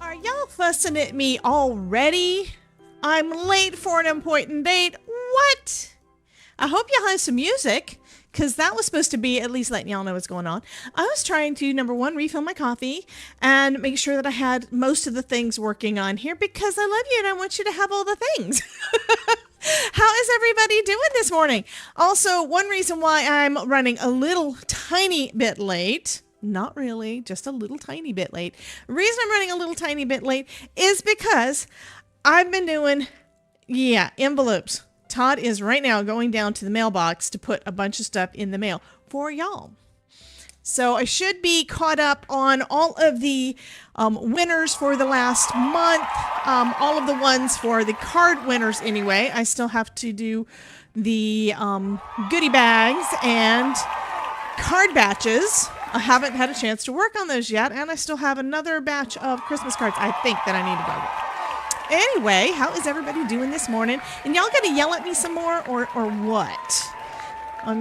Are y'all fussing at me already? I'm late for an important date. What? I hope y'all have some music, because that was supposed to be at least letting y'all know what's going on. I was trying to, number one, refill my coffee and make sure that I had most of the things working on here because I love you and I want you to have all the things. How is everybody doing this morning? Also, one reason why I'm running a little tiny bit late, not really, just a little tiny bit late. The reason I'm running a little tiny bit late is because I've been doing, envelopes. Todd is right now going down to the mailbox to put a bunch of stuff in the mail for y'all. So I should be caught up on all of the winners for the last month, all of the ones for the card winners anyway. I still have to do the goodie bags and card batches. I haven't had a chance to work on those yet, and I still have another batch of Christmas cards I think that I need to go with. Anyway, how is everybody doing this morning? And y'all gonna yell at me some more or what? I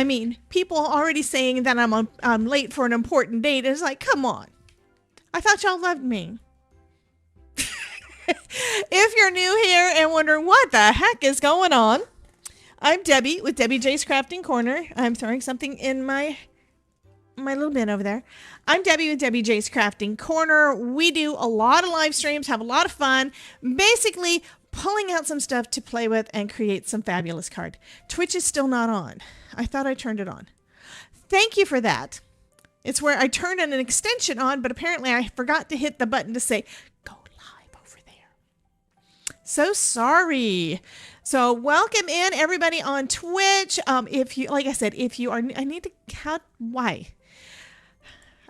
mean, people already saying that I'm late for an important date. It's like, come on. I thought y'all loved me. If you're new here and wondering what the heck is going on, I'm Debbie with Debbie J's Crafting Corner. I'm throwing something in my little bin over there. I'm Debbie with Debbie J's Crafting Corner. We do a lot of live streams, have a lot of fun, basically pulling out some stuff to play with and create some fabulous card. Twitch is still not on. I thought I turned it on. Thank you for that. It's where I turned an extension on, but apparently I forgot to hit the button to say, go live over there. So sorry. So welcome in everybody on Twitch. If you, like I said, if you are, why?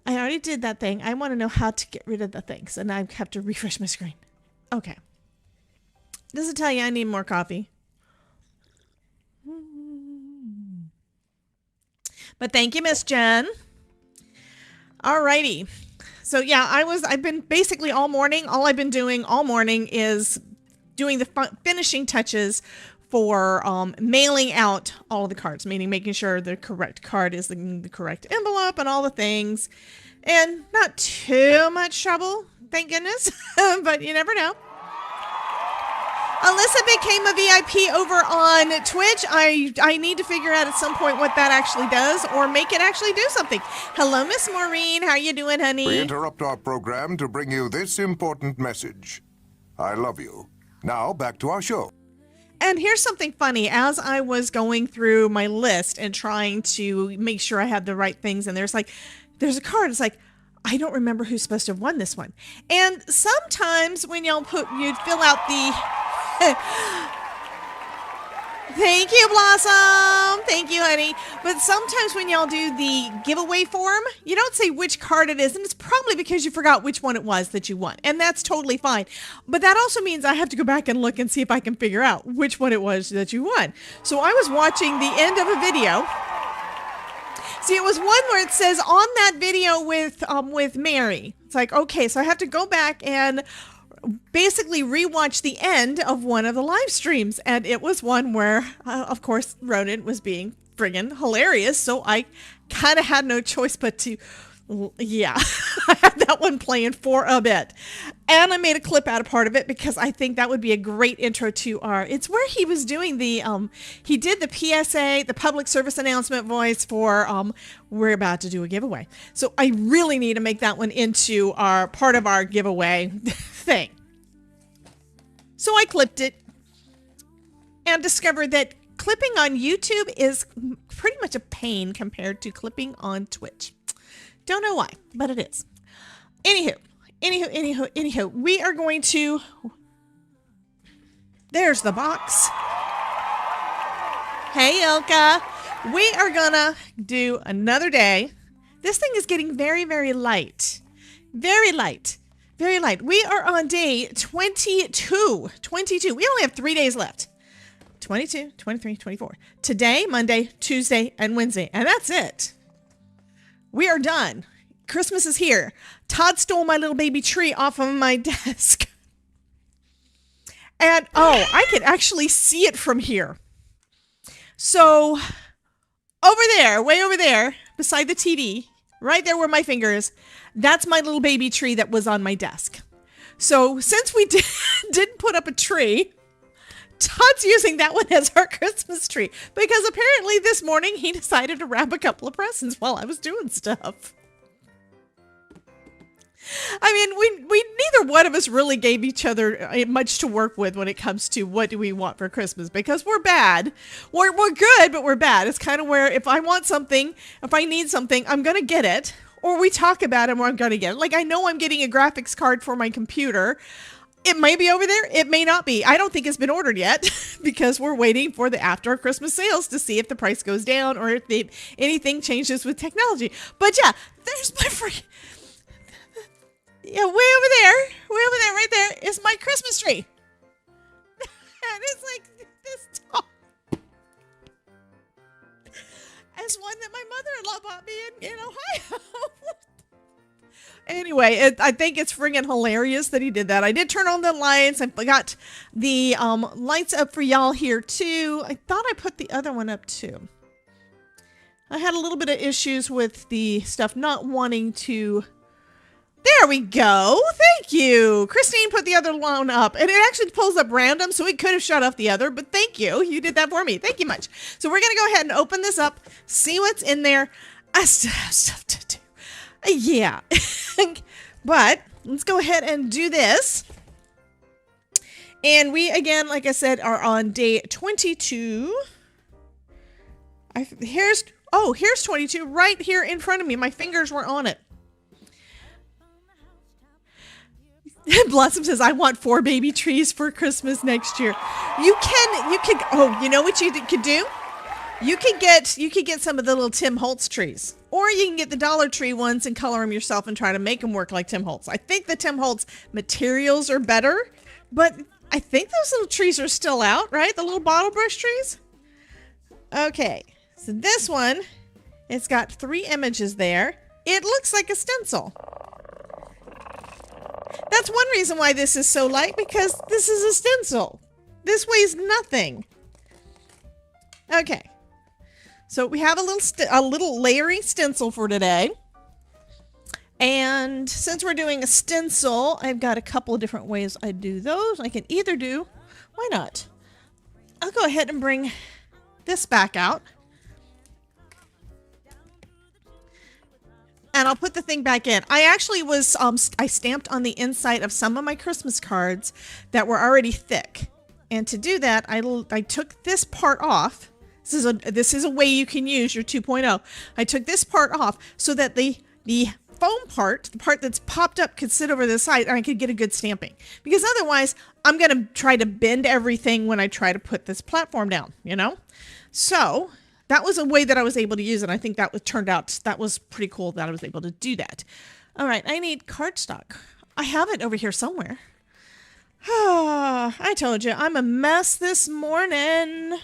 I already did that thing. I want to know how to get rid of the things, and I have to refresh my screen. Okay. Does it tell you I need more coffee? But thank you, Miss Jen. Alrighty. So yeah, I've been basically all morning. All I've been doing all morning is doing the finishing touches for mailing out all of the cards, meaning making sure the correct card is in the correct envelope and all the things. And not too much trouble, thank goodness, but you never know. Alyssa became a VIP over on Twitch. I need to figure out at some point what that actually does or make it actually do something. Hello, Miss Maureen. How you doing, honey? We interrupt our program to bring you this important message. I love you. Now, back to our show. And here's something funny. As I was going through my list and trying to make sure I had the right things, and there's a card. It's like, I don't remember who's supposed to have won this one. And sometimes when you'd fill out the... Thank you, Blossom. Thank you, honey. But sometimes when y'all do the giveaway form, you don't say which card it is, and it's probably because you forgot which one it was that you won, and that's totally fine. But that also means I have to go back and look and see if I can figure out which one it was that you won. So I was watching the end of a video. See, it was one where it says on that video with Mary. It's like, okay, so I have to go back and basically rewatch the end of one of the live streams, and it was one where of course Ronan was being friggin' hilarious, so I kind of had no choice but to I had that one playing for a bit, and I made a clip out of part of it because I think that would be a great intro to it's where he was doing the he did the PSA, the public service announcement voice for we're about to do a giveaway. So I really need to make that one into our part of our giveaway thing. So I clipped it and discovered that clipping on YouTube is pretty much a pain compared to clipping on Twitch. Don't know why, but it is. Anywho, we are going to... There's the box. Hey, Ilka. We are gonna do another day. This thing is getting very, very light. Very light. Very light. We are on day 22. 22. We only have 3 days left. 22, 23, 24. Today, Monday, Tuesday, and Wednesday. And that's it. We are done. Christmas is here. Todd stole my little baby tree off of my desk. And, I can actually see it from here. So, over there, way over there, beside the TV, right there where my finger is, that's my little baby tree that was on my desk. So since we didn't put up a tree, Todd's using that one as our Christmas tree because apparently this morning he decided to wrap a couple of presents while I was doing stuff. I mean, we neither one of us really gave each other much to work with when it comes to what do we want for Christmas because we're bad. We're good, but we're bad. It's kind of where if I want something, if I need something, I'm going to get it. Or we talk about it and I'm going to get it. Like I know I'm getting a graphics card for my computer. It may be over there. It may not be. I don't think it's been ordered yet because we're waiting for the after Christmas sales to see if the price goes down or if anything changes with technology. But yeah, there's my free... Yeah, way over there, right there is my Christmas tree. And it's like this tall. It's one that my mother-in-law bought me in Ohio. Anyway, I think it's friggin' hilarious that he did that. I did turn on the lights. I got the lights up for y'all here too. I thought I put the other one up too. I had a little bit of issues with the stuff not wanting to... There we go. Thank you. Christine put the other one up and it actually pulls up random. So it could have shut off the other, but thank you. You did that for me. Thank you much. So we're going to go ahead and open this up, see what's in there. I still have stuff to do. Yeah. But let's go ahead and do this. And we, again, like I said, are on day 22. Here's 22 right here in front of me. My fingers were on it. Blossom says, I want 4 baby trees for Christmas next year. You can, oh, you know what you could do? You could get some of the little Tim Holtz trees, or you can get the Dollar Tree ones and color them yourself and try to make them work like Tim Holtz. I think the Tim Holtz materials are better, but I think those little trees are still out, right? The little bottle brush trees. Okay. So this one, it's got 3 images there. It looks like a stencil. That's one reason why this is so light, because this is a stencil. This weighs nothing. Okay. So we have a little layering stencil for today. And since we're doing a stencil, I've got a couple of different ways I do those. I can either do, why not? I'll go ahead and bring this back out. And I'll put the thing back in. I actually was, I stamped on the inside of some of my Christmas cards that were already thick. And to do that, I took this part off. This is a way you can use your 2.0. I took this part off so that the foam part, the part that's popped up, could sit over the side and I could get a good stamping. Because otherwise, I'm going to try to bend everything when I try to put this platform down, you know? So that was a way that I was able to use it. I think that that was pretty cool that I was able to do that. All right, I need cardstock. I have it over here somewhere. I told you, I'm a mess this morning.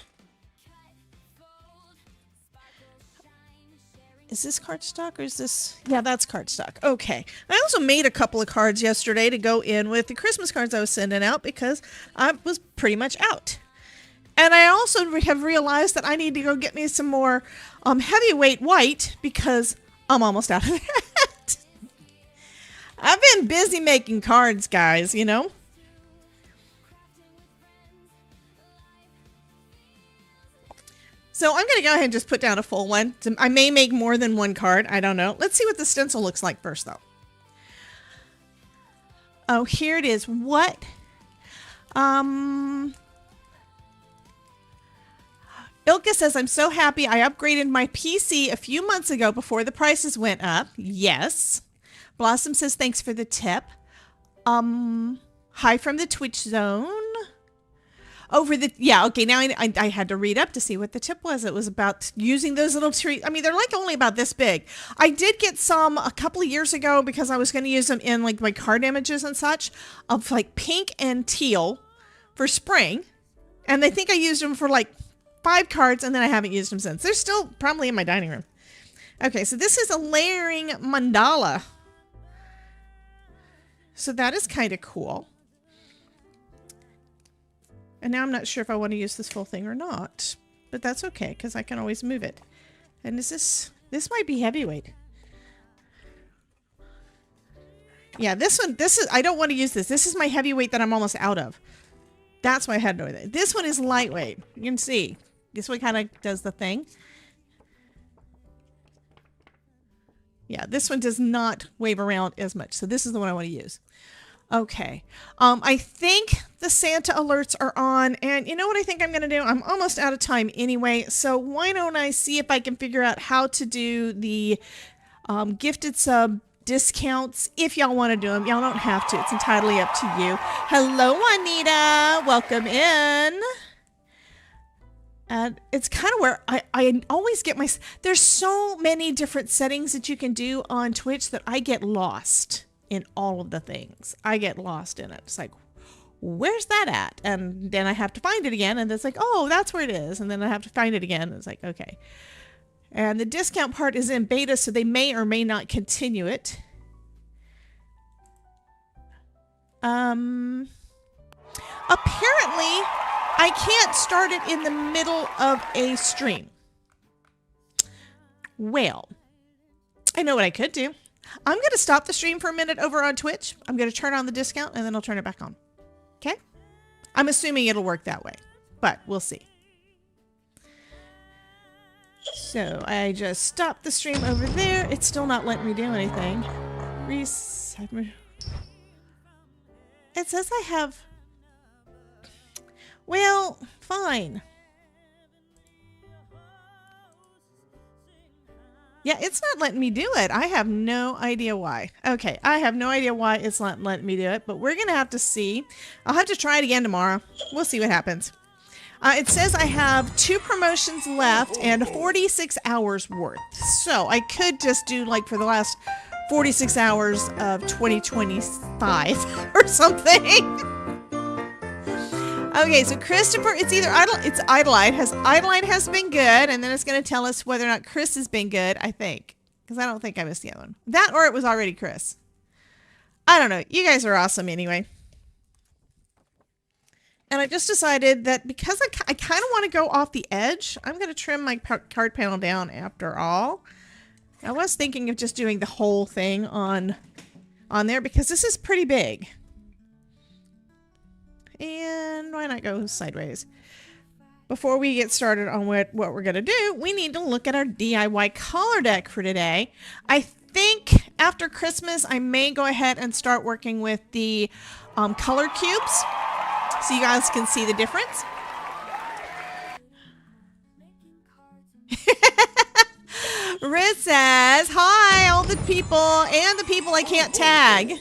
Is this cardstock or is this? Yeah, that's cardstock. Okay. I also made a couple of cards yesterday to go in with the Christmas cards I was sending out because I was pretty much out. And I also have realized that I need to go get me some more heavyweight white because I'm almost out of that. I've been busy making cards, guys, you know. So I'm going to go ahead and just put down a full one. I may make more than one card. I don't know. Let's see what the stencil looks like first, though. Oh, here it is. What? Ilka says, I'm so happy I upgraded my PC a few months ago before the prices went up. Yes. Blossom says, thanks for the tip. Hi from the Twitch zone. Yeah, okay, now I had to read up to see what the tip was. It was about using those little trees. I mean, they're like only about this big. I did get some a couple of years ago because I was going to use them in like my card images and such of like pink and teal for spring. And I think I used them for like 5 cards and then I haven't used them since. They're still probably in my dining room. Okay, so this is a layering mandala. So that is kind of cool. And now I'm not sure if I want to use this full thing or not, but that's okay because I can always move it. And is this might be heavyweight. Yeah, this one, I don't want to use this. This is my heavyweight that I'm almost out of. That's why I had no idea. This one is lightweight. You can see. This one kind of does the thing. Yeah, this one does not wave around as much. So this is the one I want to use. Okay. I think the Santa alerts are on. And you know what I think I'm going to do? I'm almost out of time anyway. So why don't I see if I can figure out how to do the gifted sub discounts if y'all want to do them. Y'all don't have to. It's entirely up to you. Hello, Juanita. Welcome in. And it's kind of where I always get my... There's so many different settings that you can do on Twitch that I get lost in all of the things. I get lost in it. It's like, where's that at? And then I have to find it again. And it's like, oh, that's where it is. And then I have to find it again. And it's like, okay. And the discount part is in beta, so they may or may not continue it. Apparently, I can't start it in the middle of a stream. Well, I know what I could do. I'm going to stop the stream for a minute over on Twitch. I'm going to turn on the discount and then I'll turn it back on. Okay? I'm assuming it'll work that way, but we'll see. So I just stopped the stream over there. It's still not letting me do anything. Reset. It says I have... Well, fine. Yeah, it's not letting me do it. I have no idea why. Okay, I have no idea why it's not letting me do it, but we're going to have to see. I'll have to try it again tomorrow. We'll see what happens. It says I have 2 promotions left and 46 hours worth. So I could just do like for the last 46 hours of 2025 or something. Okay, so Christopher, it's either Idleline has been good, and then it's going to tell us whether or not Chris has been good, I think. Because I don't think I missed the other one. That or it was already Chris. I don't know. You guys are awesome anyway. And I just decided that because I kind of want to go off the edge, I'm going to trim my card panel down after all. I was thinking of just doing the whole thing on there because this is pretty big. And why not go sideways? Before we get started on what we're going to do, we need to look at our DIY color deck for today. I think after Christmas, I may go ahead and start working with the color cubes so you guys can see the difference. Riz says, hi, all the people and the people I can't tag.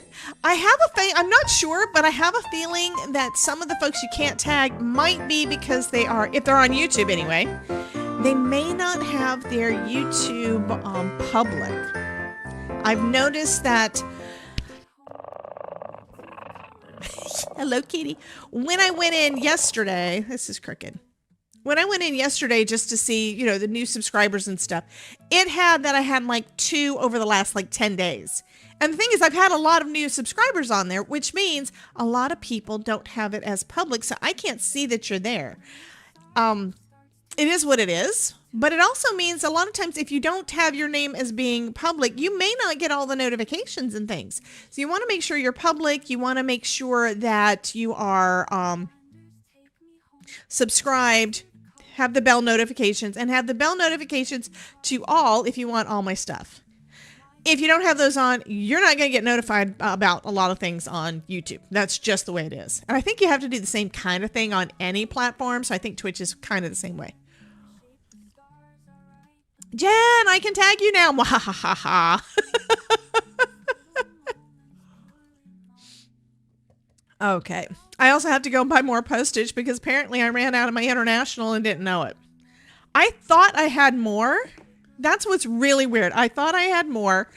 I have I'm not sure, but I have a feeling that some of the folks you can't tag might be because they are, if they're on YouTube anyway, they may not have their YouTube public. I've noticed that. Hello, kitty. When I went in yesterday, this is crooked. When I went in yesterday just to see, you know, the new subscribers and stuff, it had that I had like 2 over the last like 10 days. And the thing is, I've had a lot of new subscribers on there, which means a lot of people don't have it as public, so I can't see that you're there. It is what it is, but it also means a lot of times if you don't have your name as being public, you may not get all the notifications and things. So you want to make sure you're public. You want to make sure that you are subscribed, have the bell notifications, and have the bell notifications to all if you want all my stuff. If you don't have those on, you're not going to get notified about a lot of things on YouTube. That's just the way it is. And I think you have to do the same kind of thing on any platform. So I think Twitch is kind of the same way. Jen, I can tag you now. Mwahaha. Okay. I also have to go buy more postage because apparently I ran out of my international and didn't know it. I thought I had more. That's what's really weird. I thought I had more.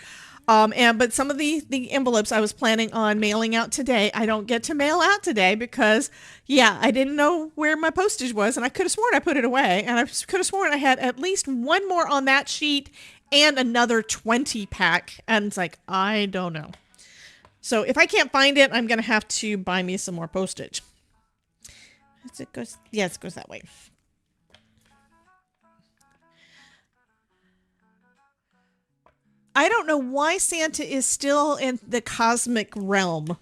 But some of the envelopes I was planning on mailing out today, I don't get to mail out today because, yeah, I didn't know where my postage was. And I could have sworn I put it away. And I could have sworn I had at least one more on that sheet and another 20 pack. And it's like, I don't know. So if I can't find it, I'm going to have to buy me some more postage. It goes that way. I don't know why Santa is still in the cosmic realm.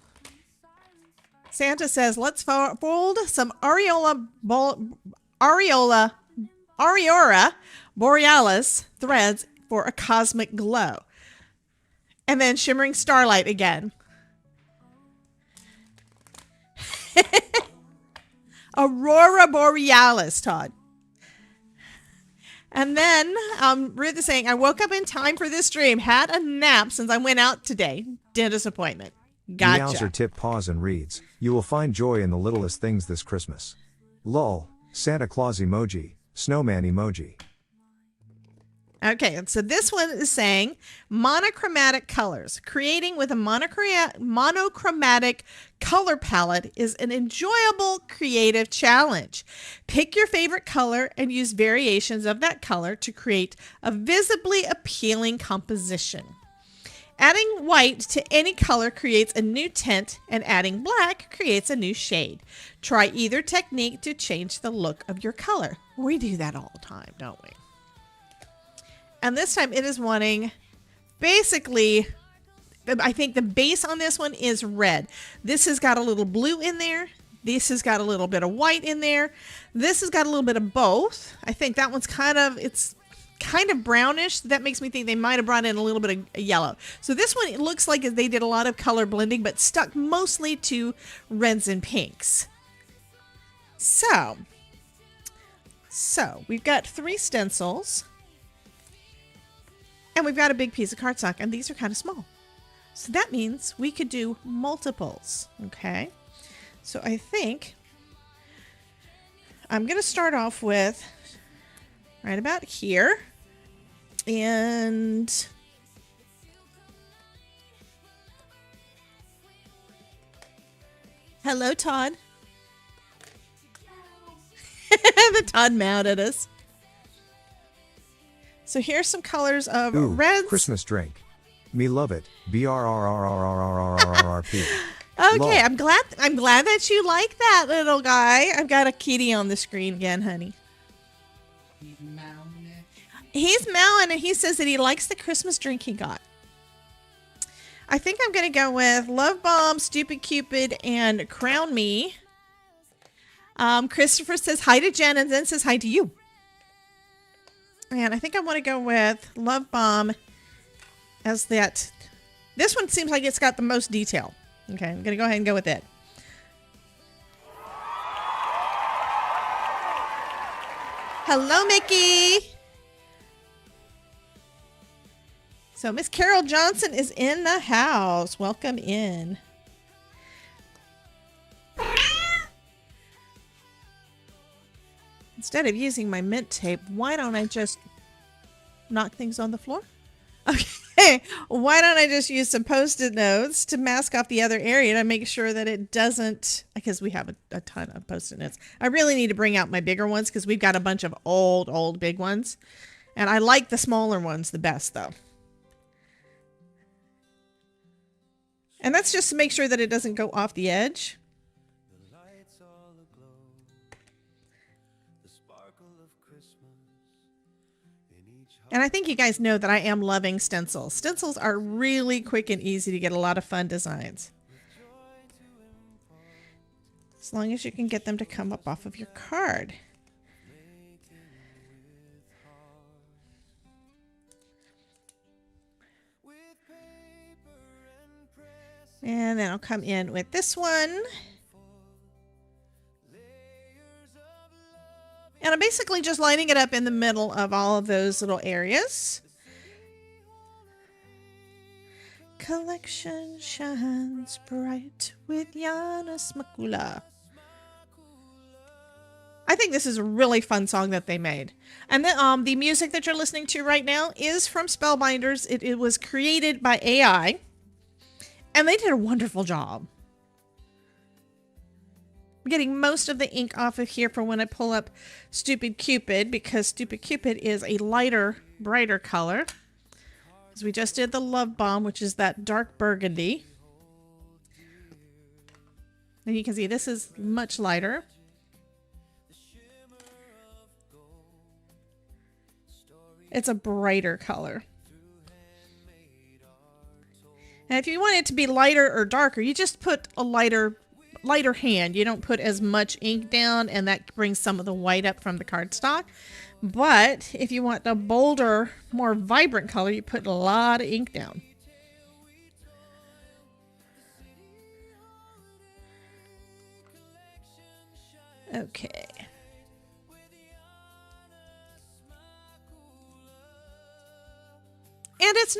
Santa says, let's fold some Aurora Borealis threads for a cosmic glow. And then shimmering starlight again. Aurora Borealis, Todd. And then Ruth is saying, I woke up in time for this stream. Had a nap since I went out today. Dentist appointment. Gotcha. Meowser tip paws and reads, you will find joy in the littlest things this Christmas. Lol, Santa Claus emoji, snowman emoji. Okay, and so this one is saying monochromatic colors. Creating with a monochromatic color palette is an enjoyable creative challenge. Pick your favorite color and use variations of that color to create a visibly appealing composition. Adding white to any color creates a new tint, and adding black creates a new shade. Try either technique to change the look of your color. We do that all the time, don't we? And this time it is wanting, basically, I think the base on this one is red. This has got a little blue in there. This has got a little bit of white in there. This has got a little bit of both. I think that one's it's kind of brownish. That makes me think they might have brought in a little bit of yellow. So this one, it looks like they did a lot of color blending, but stuck mostly to reds and pinks. So we've got 3 stencils. And we've got a big piece of cardstock, and these are kind of small. So that means we could do multiples, okay? So I think I'm going to start off with right about here. And hello, Todd. The Todd meowed at us. So here's some colors of reds. Christmas drink. Me love it. BRRRRRRRRRRP. Okay, I'm glad that you like that, little guy. I've got a kitty on the screen again, honey. He's mowing, and he says that he likes the Christmas drink he got. I think I'm going to go with Love Bomb, Stupid Cupid, and Crown Me. Christopher says hi to Jen and then says hi to you. And I think I want to go with Love Bomb as that. This one seems like it's got the most detail. Okay, I'm going to go ahead and go with it. Hello, Mickey. So Miss Carol Johnson is in the house. Welcome in. Instead of using my mint tape, why don't I just knock things on the floor? Okay, why don't I just use some Post-it notes to mask off the other area to make sure that it doesn't, because we have a ton of Post-it notes. I really need to bring out my bigger ones because we've got a bunch of old big ones. And I like the smaller ones the best, though. And that's just to make sure that it doesn't go off the edge. And I think you guys know that I am loving stencils. Stencils are really quick and easy to get a lot of fun designs. As long as you can get them to come up off of your card. And then I'll come in with this one. And I'm basically just lining it up in the middle of all of those little areas. Collection shines bright with Yana Smakula. I think this is a really fun song that they made. And the music that you're listening to right now is from Spellbinders. It was created by AI. And they did a wonderful job. I'm getting most of the ink off of here for when I pull up Stupid Cupid, because Stupid Cupid is a lighter, brighter color. Because we just did the Love Bomb, which is that dark burgundy. And you can see this is much lighter. It's a brighter color. And if you want it to be lighter or darker, you just put a lighter hand. You don't put as much ink down, and that brings some of the white up from the cardstock. But if you want a bolder, more vibrant color, you put a lot of ink down. Okay. And it's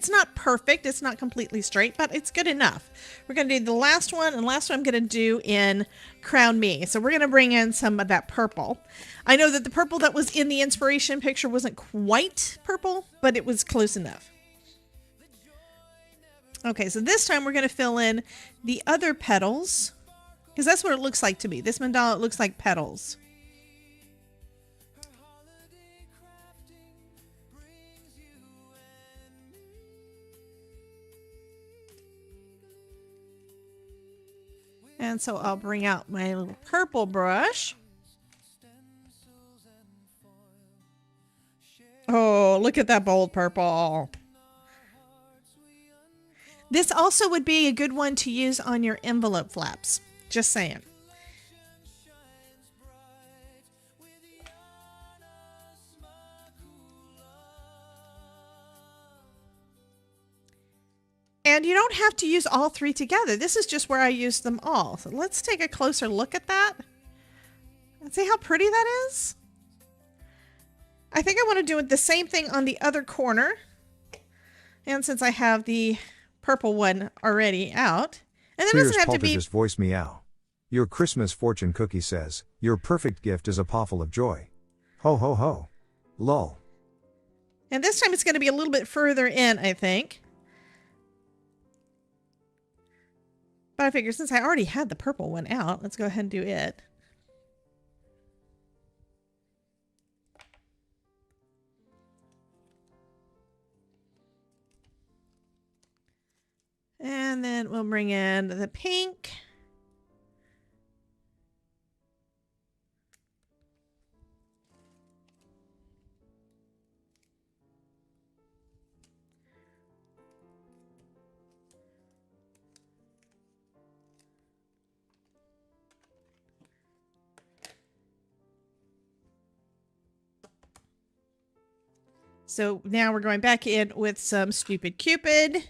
not perfect. It's not completely straight, but it's good enough. We're going to do the last one, and last one I'm going to do in Crown Me. So we're going to bring in some of that purple. I know that the purple that was in the inspiration picture wasn't quite purple, but it was close enough. Okay, so this time we're going to fill in the other petals, because that's what it looks like to me. This mandala looks like petals. And so I'll bring out my little purple brush. Oh, look at that bold purple. This also would be a good one to use on your envelope flaps. Just saying. And you don't have to use all three together. This is just where I use them all. So let's take a closer look at that. And see how pretty that is? I think I want to do the same thing on the other corner. And since I have the purple one already out. And then it doesn't have to be... just voice meow. Your Christmas fortune cookie says, your perfect gift is a pawful of joy. Ho ho ho. Lol. And this time it's going to be a little bit further in, I think. But I figure since I already had the purple one out, let's go ahead and do it. And then we'll bring in the pink. So now we're going back in with some Stupid Cupid.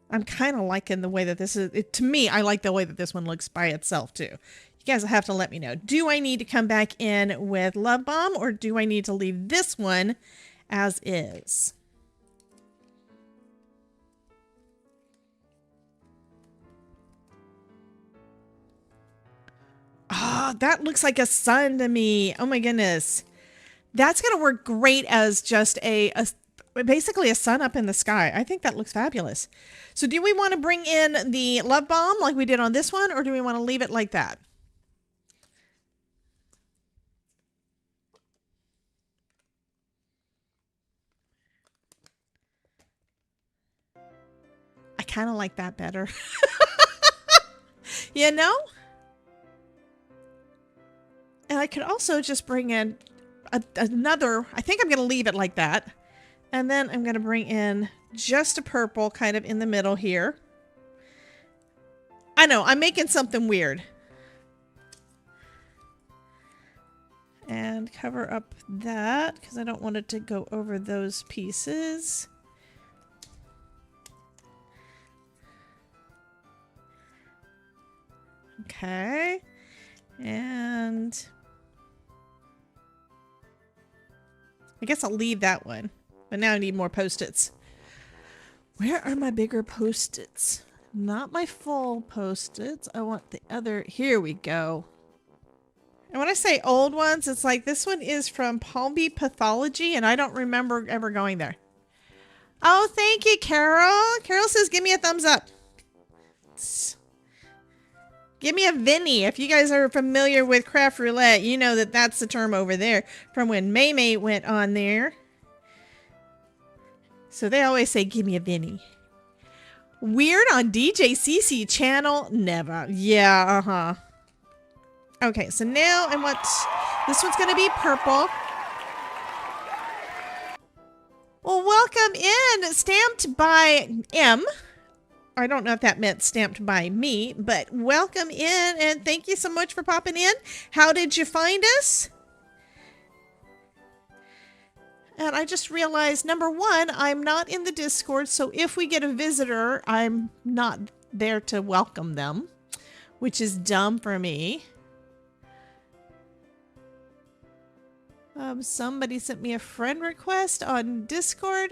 I'm kind of liking the way that this is. To me, I like the way that this one looks by itself too. You guys will have to let me know. Do I need to come back in with Love Bomb, or do I need to leave this one as is? Oh, that looks like a sun to me. Oh my goodness. That's going to work great as just basically a sun up in the sky. I think that looks fabulous. So do we want to bring in the Love Bomb like we did on this one, or do we want to leave it like that? I kind of like that better. You know? And I could also just bring in another, I think I'm going to leave it like that. And then I'm going to bring in just a purple kind of in the middle here. I know, I'm making something weird. And cover up that because I don't want it to go over those pieces. Okay. And I guess I'll leave that one. But now I need more Post-its. Where are my bigger Post-its? Not my full Post-its. I want the other. Here we go. And when I say old ones, it's like this one is from Palmy Pathology, and I don't remember ever going there. Oh, thank you, Carol. Carol says, give me a thumbs up. Give me a Vinny. If you guys are familiar with Craft Roulette, you know that that's the term over there from when May May went on there. So they always say, give me a Vinny. Weird on DJ CC channel? Never. Yeah, uh-huh. Okay, so now I want... This one's going to be purple. Well, welcome in. Stamped by M. I don't know if that meant stamped by me, but welcome in and thank you so much for popping in. How did you find us? And I just realized, number one, I'm not in the Discord, so if we get a visitor, I'm not there to welcome them, which is dumb for me. Somebody sent me a friend request on Discord.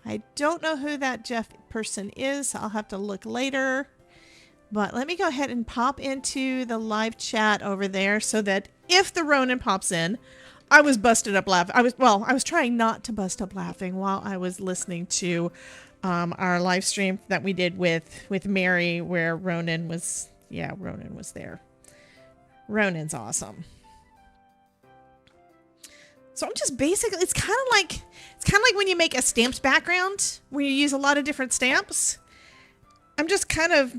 I don't know who that Jeff person is. I'll have to look later. But let me go ahead and pop into the live chat over there so that if the Ronin pops in, I was busted up laughing. I was trying not to bust up laughing while I was listening to our live stream that we did with Mary, where Ronin was there. Ronin's awesome. So I'm just basically, it's kind of like when you make a stamps background where you use a lot of different stamps. I'm just kind of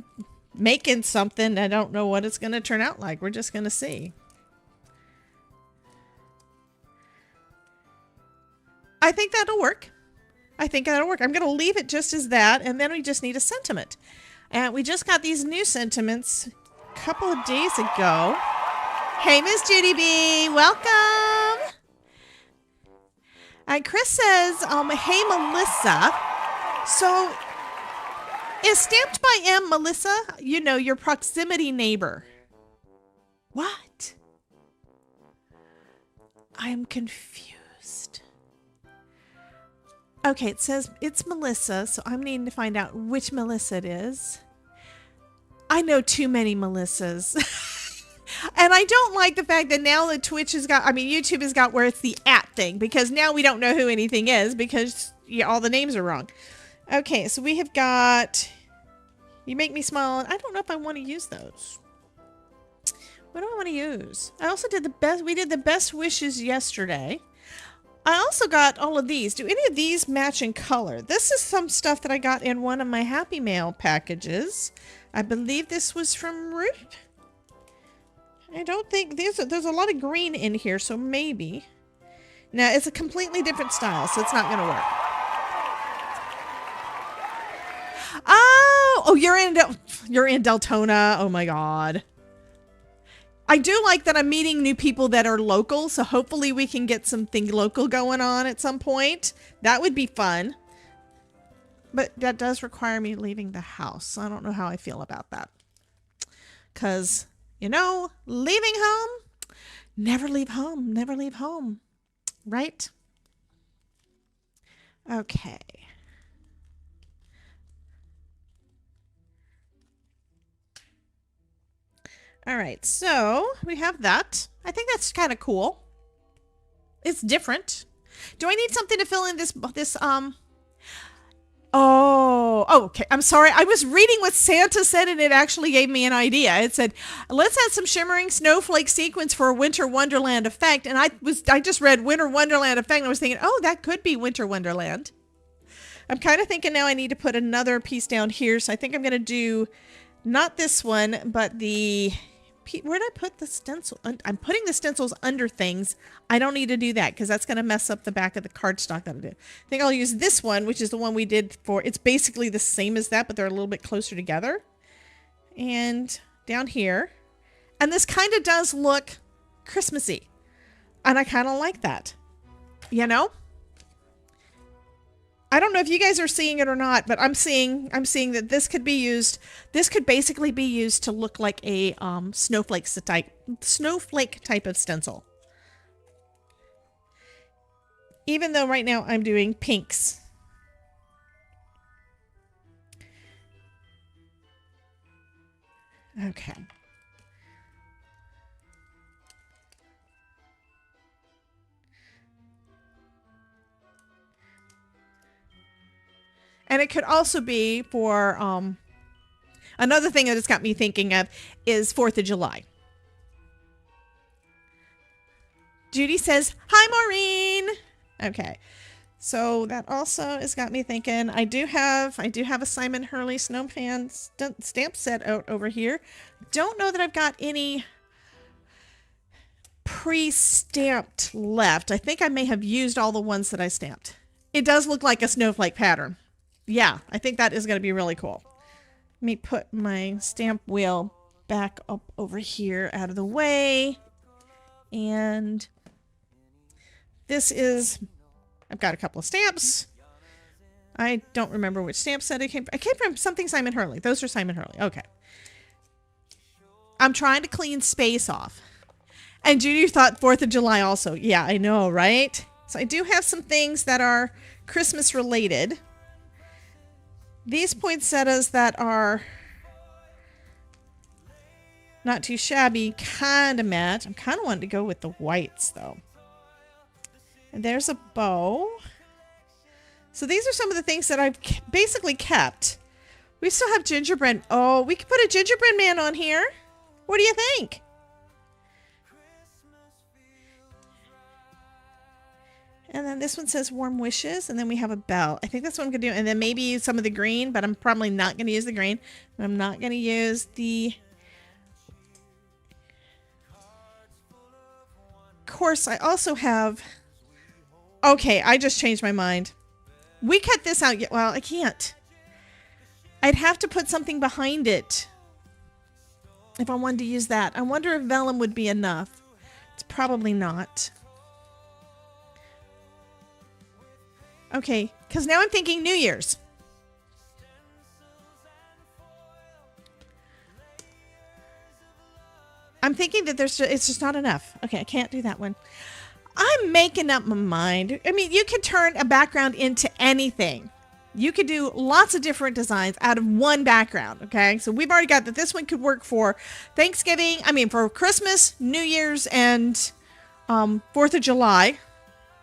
making something. I don't know what it's going to turn out like. We're just going to see. I think that'll work. I'm going to leave it just as that, and then we just need a sentiment. And we just got these new sentiments a couple of days ago. Hey, Miss Judy B, welcome. And Chris says, hey, Melissa. So, is stamped by M, Melissa? You know, your proximity neighbor. What? I'm confused. Okay, it says it's Melissa, so I'm needing to find out which Melissa it is. I know too many Melissas. And I don't like the fact that now that YouTube has got where it's the @ thing, because now we don't know who anything is because all the names are wrong. Okay, so we have got, you make me smile. I don't know if I want to use those. What do I want to use? I also did we did the best wishes yesterday. I also got all of these. Do any of these match in color? This is some stuff that I got in one of my Happy Mail packages. I believe this was from Ruth. I don't think there's a lot of green in here, so maybe. Now, it's a completely different style, so it's not going to work. Oh, you're in Deltona. Oh my God. I do like that I'm meeting new people that are local, so hopefully we can get something local going on at some point. That would be fun. But that does require me leaving the house. I don't know how I feel about that. Because, leaving home, never leave home, right? Okay. All right, so we have that. I think that's kind of cool. It's different. Do I need something to fill in this Oh, okay. I'm sorry. I was reading what Santa said and it actually gave me an idea. It said, let's add some shimmering snowflake sequence for a Winter Wonderland effect. And I just read Winter Wonderland effect and I was thinking, oh, that could be Winter Wonderland. I'm kind of thinking now I need to put another piece down here. So I think I'm going to do not this one, but where did I put the stencil? I'm putting the stencils under things. I don't need to do that because that's going to mess up the back of the cardstock that I did. I think I'll use this one, which is the one we did it's basically the same as that, but they're a little bit closer together. And down here. And this kind of does look Christmassy. And I kind of like that. I don't know if you guys are seeing it or not, but I'm seeing that this could basically be used to look like a snowflake type of stencil. Even though right now I'm doing pinks. Okay. And it could also be for, another thing that it's got me thinking of is 4th of July. Judy says, hi, Maureen. Okay. So that also has got me thinking. I do have a Simon Hurley Snowman stamp set out over here. Don't know that I've got any pre-stamped left. I think I may have used all the ones that I stamped. It does look like a snowflake pattern. Yeah, I think that is going to be really cool. Let me put my stamp wheel back up over here out of the way. And this is, I've got a couple of stamps. I don't remember which stamp set it came from. It came from something Simon Hurley. Those are Simon Hurley. Okay. I'm trying to clean space off. And Judy thought 4th of July also. Yeah, I know, right? So I do have some things that are Christmas related. These poinsettias that are not too shabby kind of match. I'm kind of wanting to go with the whites though. And there's a bow. So these are some of the things that I've basically kept. We still have gingerbread. Oh, we could put a gingerbread man on here. What do you think? And then this one says warm wishes. And then we have a bell. I think that's what I'm going to do. And then maybe use some of the green, but I'm probably not going to use the green. I'm not going to use the... Of course, I also have... Okay, I just changed my mind. We cut this out. Well, I can't. I'd have to put something behind it if I wanted to use that. I wonder if vellum would be enough. It's probably not. Okay, because now I'm thinking New Year's. I'm thinking that it's just not enough. Okay, I can't do that one. I'm making up my mind. I mean, you could turn a background into anything. You could do lots of different designs out of one background, okay? So we've already got that this one could work for Thanksgiving, for Christmas, New Year's, and 4th of July.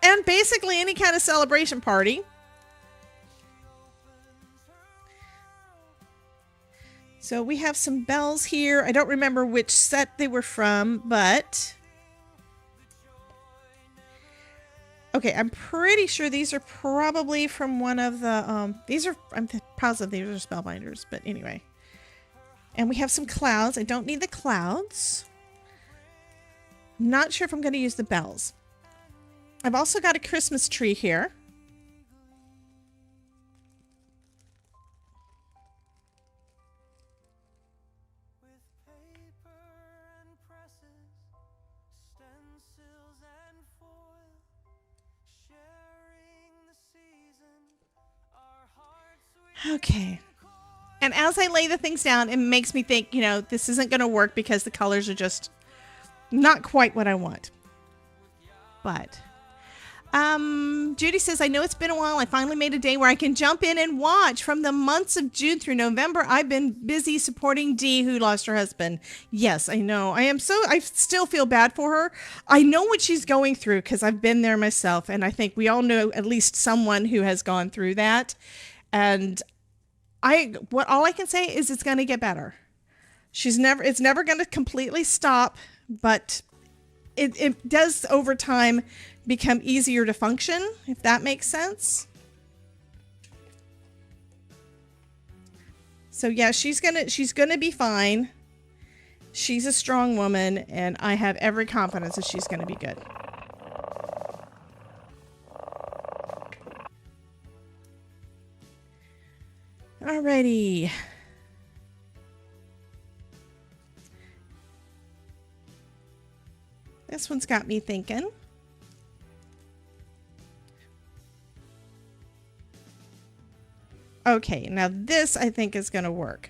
And basically any kind of celebration party. So we have some bells here. I don't remember which set they were from, but... Okay, I'm pretty sure these are probably from one of the, I'm positive these are Spellbinders, but anyway. And we have some clouds. I don't need the clouds. I'm not sure if I'm going to use the bells. I've also got a Christmas tree here. Okay. And as I lay the things down, it makes me think, this isn't going to work because the colors are just not quite what I want. But, Judy says, I know it's been a while. I finally made a day where I can jump in and watch. From the months of June through November, I've been busy supporting Dee, who lost her husband. Yes, I know. I still feel bad for her. I know what she's going through because I've been there myself. And I think we all know at least someone who has gone through that. And all I can say is it's going to get better. It's never going to completely stop, but it does over time become easier to function, if that makes sense. So yeah, she's gonna be fine. She's a strong woman, and I have every confidence that she's gonna be good. Alrighty. This one's got me thinking. Okay, now this I think is going to work.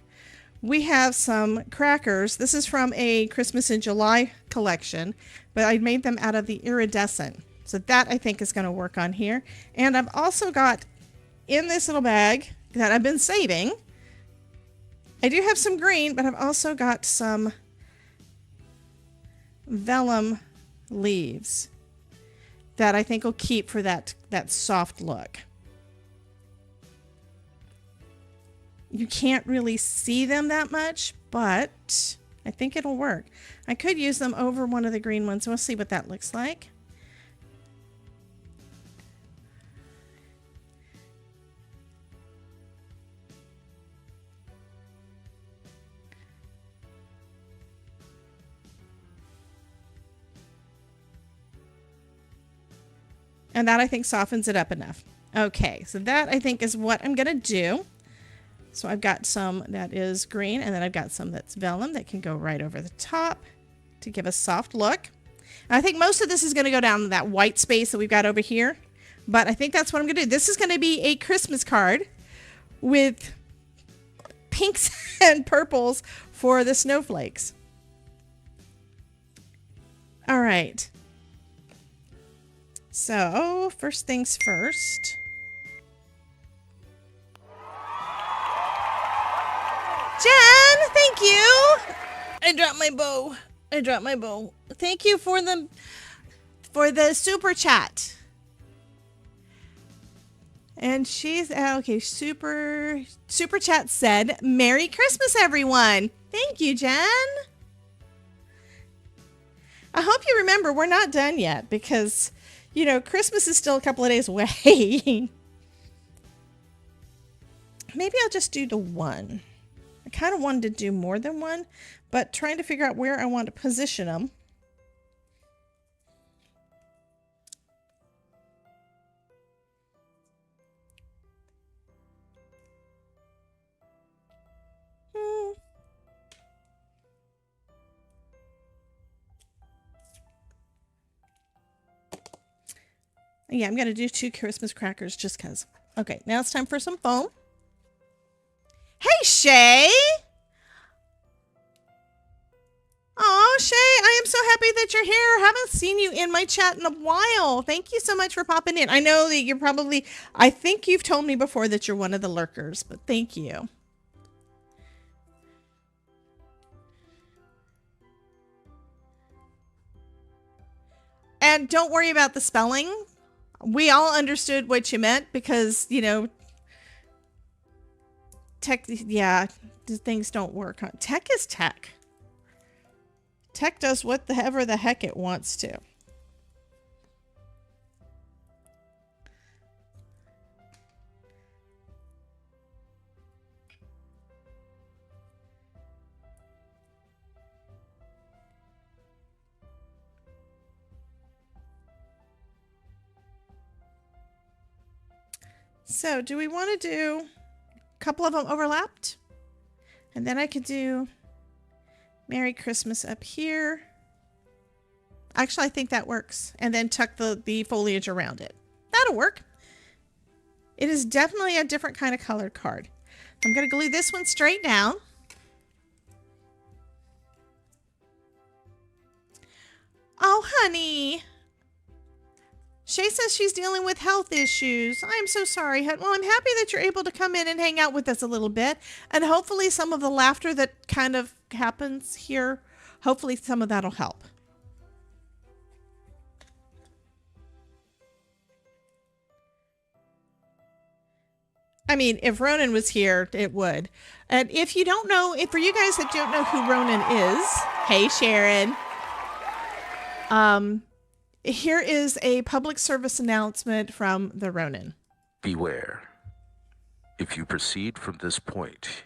We have some crackers. This is from a Christmas in July collection, but I made them out of the iridescent. So that I think is going to work on here. And I've also got in this little bag that I've been saving, I do have some green, but I've also got some vellum leaves that I think will keep for that soft look. You can't really see them that much, but I think it'll work. I could use them over one of the green ones. We'll see what that looks like. And that, I think, softens it up enough. Okay, so that I think is what I'm going to do. So I've got some that is green, and then I've got some that's vellum that can go right over the top to give a soft look. And I think most of this is going to go down that white space that we've got over here. But I think that's what I'm going to do. This is going to be a Christmas card with pinks and purples for the snowflakes. All right. So first things first. Jen, thank you. I dropped my bow. Thank you for the super chat. And she's okay. Super chat said, "Merry Christmas, everyone." Thank you, Jen. I hope you remember we're not done yet because, you know, Christmas is still a couple of days away. Maybe I'll just do the one. I kind of wanted to do more than one, but trying to figure out where I want to position them. Yeah, I'm going to do 2 Christmas crackers just because. Okay, now it's time for some foam. Hey, Shay! Oh, Shay, I am so happy that you're here. Haven't seen you in my chat in a while. Thank you so much for popping in. I know that you're probably, I think you've told me before that you're one of the lurkers, but thank you. And don't worry about the spelling. We all understood what you meant because, you know, tech, yeah, things don't work. Tech is tech. Tech does whatever the heck it wants to. So do we want to do a couple of them overlapped? And then I could do Merry Christmas up here. Actually, I think that works. And then tuck the foliage around it. That'll work. It is definitely a different kind of colored card. I'm going to glue this one straight down. Oh, honey. Shay says she's dealing with health issues. I'm so sorry. Well, I'm happy that you're able to come in and hang out with us a little bit. And hopefully some of the laughter that kind of happens here, hopefully some of that'll help. I mean, if Ronan was here, it would. And if you don't know, if for you guys that don't know who Ronan is, hey, Sharon. Here is a public service announcement from the Ronin. Beware. If you proceed from this point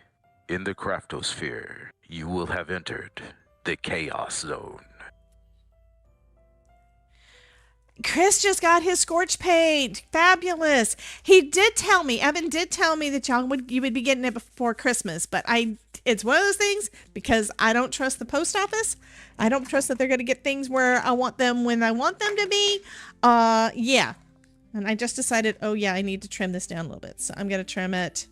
in the craftosphere, you will have entered the chaos zone. Chris just got his scorch paint. Fabulous. He did tell me, Evan did tell me that you would be getting it before Christmas, but it's one of those things because I don't trust the post office. I don't trust that they're going to get things where I want them when I want them to be. Yeah. And I just decided, oh yeah, I need to trim this down a little bit. So I'm going to trim it.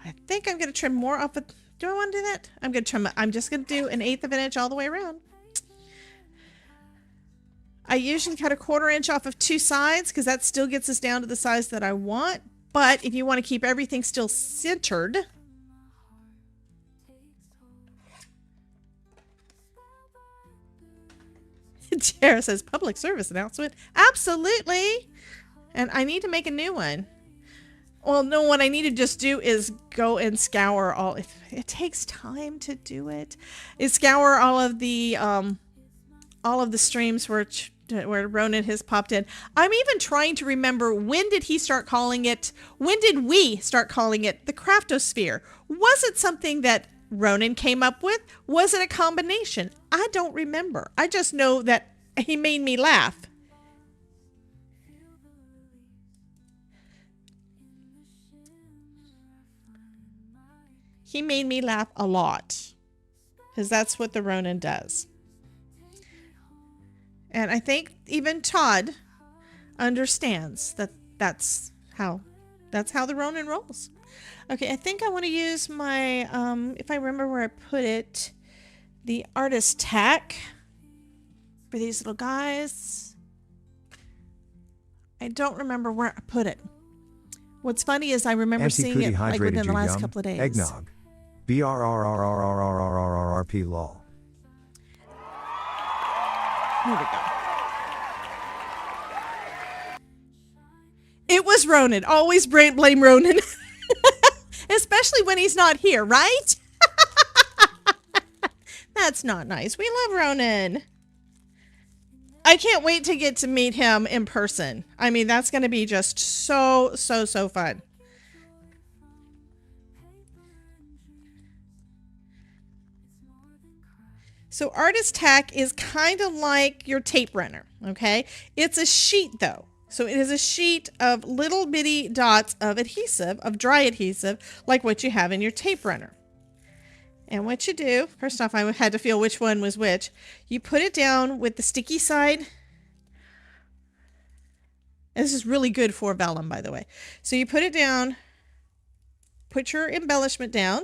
I think I'm going to trim more off of, do I want to do that? I'm going to trim it. I'm just going to do 1/8 of an inch all the way around. I usually cut 1/4 inch off of 2 sides because that still gets us down to the size that I want. But if you want to keep everything still centered, Tara says public service announcement. Absolutely. And I need to make a new one. Well, no, what I need to just do is go and scour all. It takes time to do it. Is scour all of the streams where Ronan has popped in. I'm even trying to remember, when did we start calling it the Craftosphere? Was it something that Ronan came up with? Was it a combination? I don't remember. I just know that he made me laugh. he made me laugh a lot. Because that's what the Ronin does. And I think even Todd understands that that's how the Ronin rolls. Okay, I think I want to use my, if I remember where I put it, the artist tack for these little guys. I don't remember where I put it. What's funny is I remember seeing it like within the last couple of days. Eggnog. BRRRRRRRRRRP lol. Here we go. It was Ronin. Always blame Ronin. Especially when he's not here, right? That's not nice. We love Ronin. I can't wait to get to meet him in person. I mean, that's going to be just so fun. So Artist Tack is kind of like your tape runner, okay? It's a sheet though. So it is a sheet of little bitty dots of adhesive, of dry adhesive, like what you have in your tape runner. And what you do, first off, I had to feel which one was which. You put it down with the sticky side. And this is really good for vellum, by the way. So you put it down, put your embellishment down.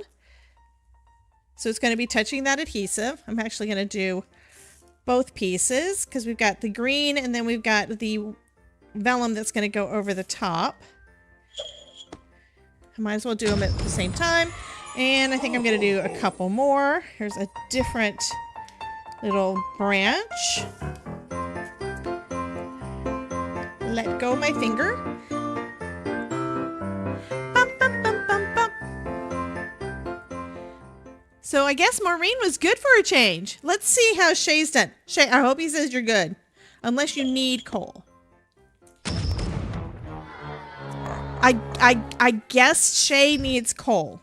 So it's going to be touching that adhesive. I'm actually going to do both pieces because we've got the green and then we've got the vellum that's going to go over the top. I might as well do them at the same time. And I think I'm going to do a couple more. Here's a different little branch. Let go of my finger. Bum, bum, bum, bum, bum. So I guess Maureen was good for a change. Let's see how Shay's done. Shay, I hope he says you're good. Unless you need coal. I guess Shay needs coal.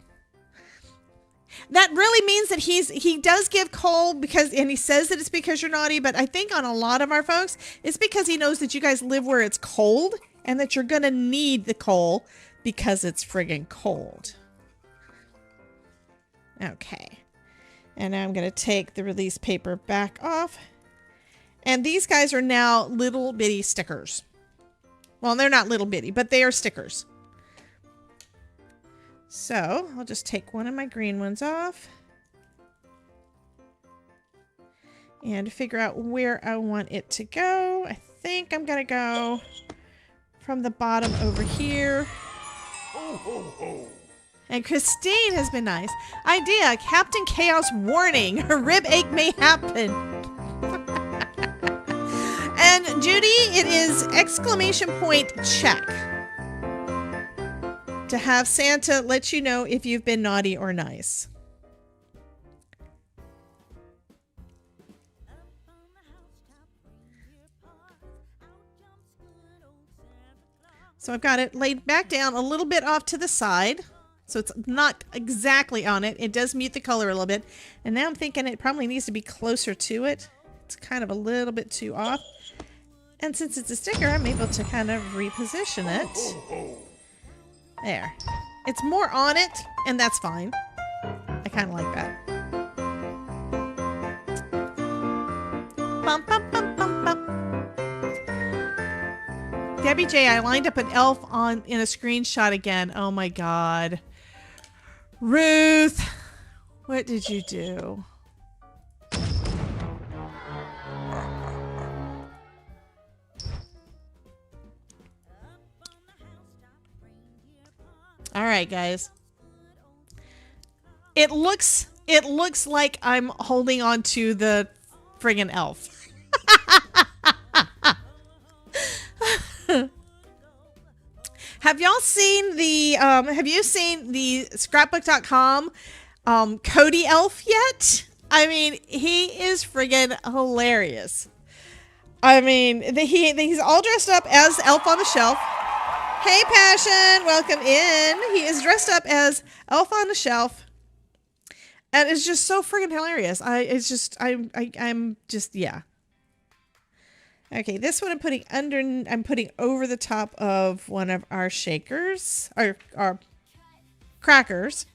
That really means that he does give coal because, and he says that it's because you're naughty, but I think on a lot of our folks, it's because he knows that you guys live where it's cold and that you're going to need the coal because it's friggin' cold. Okay. And now I'm going to take the release paper back off. And these guys are now little bitty stickers. Well, they're not little bitty, but they are stickers. So I'll just take one of my green ones off and figure out where I want it to go. I think I'm going to go from the bottom over here. And Christine has been nice. Idea, Captain Chaos warning, a rib ache may happen. And Judy, it is exclamation point check. To have Santa let you know if you've been naughty or nice. So I've got it laid back down a little bit off to the side. So it's not exactly on it. It does mute the color a little bit. And now I'm thinking it probably needs to be closer to it. It's kind of a little bit too off. And since it's a sticker, I'm able to kind of reposition it. There. It's more on it, and that's fine. I kind of like that. Bum, bum, bum, bum, bum. Debbie J, I lined up an elf in a screenshot again. Oh my god. Ruth, what did you do? All right, guys. It looks like I'm holding on to the friggin' elf. Have y'all seen the have you seen the scrapbook.com Cody elf yet? I mean, he is friggin' hilarious. I mean, he's all dressed up as Elf on the Shelf. Hey, Passion, welcome in. He is dressed up as Elf on the Shelf, and it's just so friggin' hilarious. I'm just yeah. Okay, this one I'm putting over the top of one of our shakers, our crackers.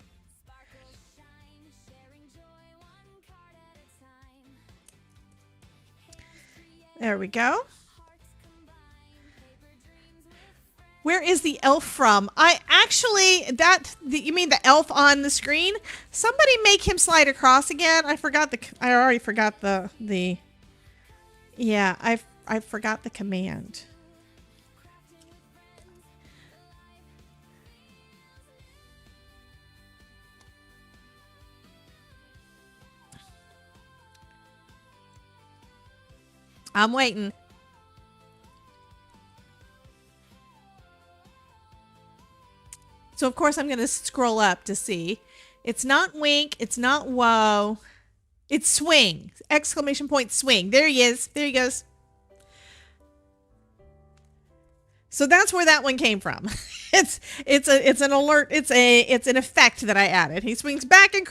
There we go. Where is the elf from? You mean the elf on the screen? Somebody make him slide across again. I already forgot the yeah, I forgot the command. I'm waiting. So of course I'm going to scroll up to see. It's not wink. It's not whoa. It's swing. Exclamation point swing. There he is. There he goes. So that's where that one came from. It's an alert. It's an effect that I added. He swings back and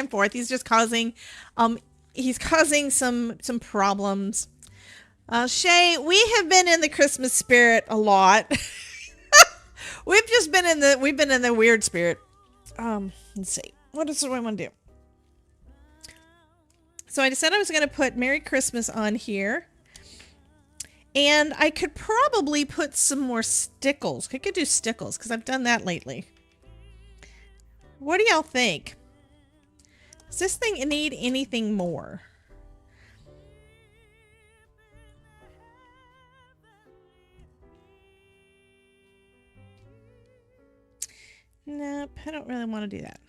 forth. He's just causing some problems. Shay, we have been in the Christmas spirit a lot. We've been in the weird spirit. Let's see. What else do I want to do? So I decided I was going to put Merry Christmas on here. And I could probably put some more stickles. I could do stickles because I've done that lately. What do y'all think? Does this thing need anything more? Nope, I don't really want to do that.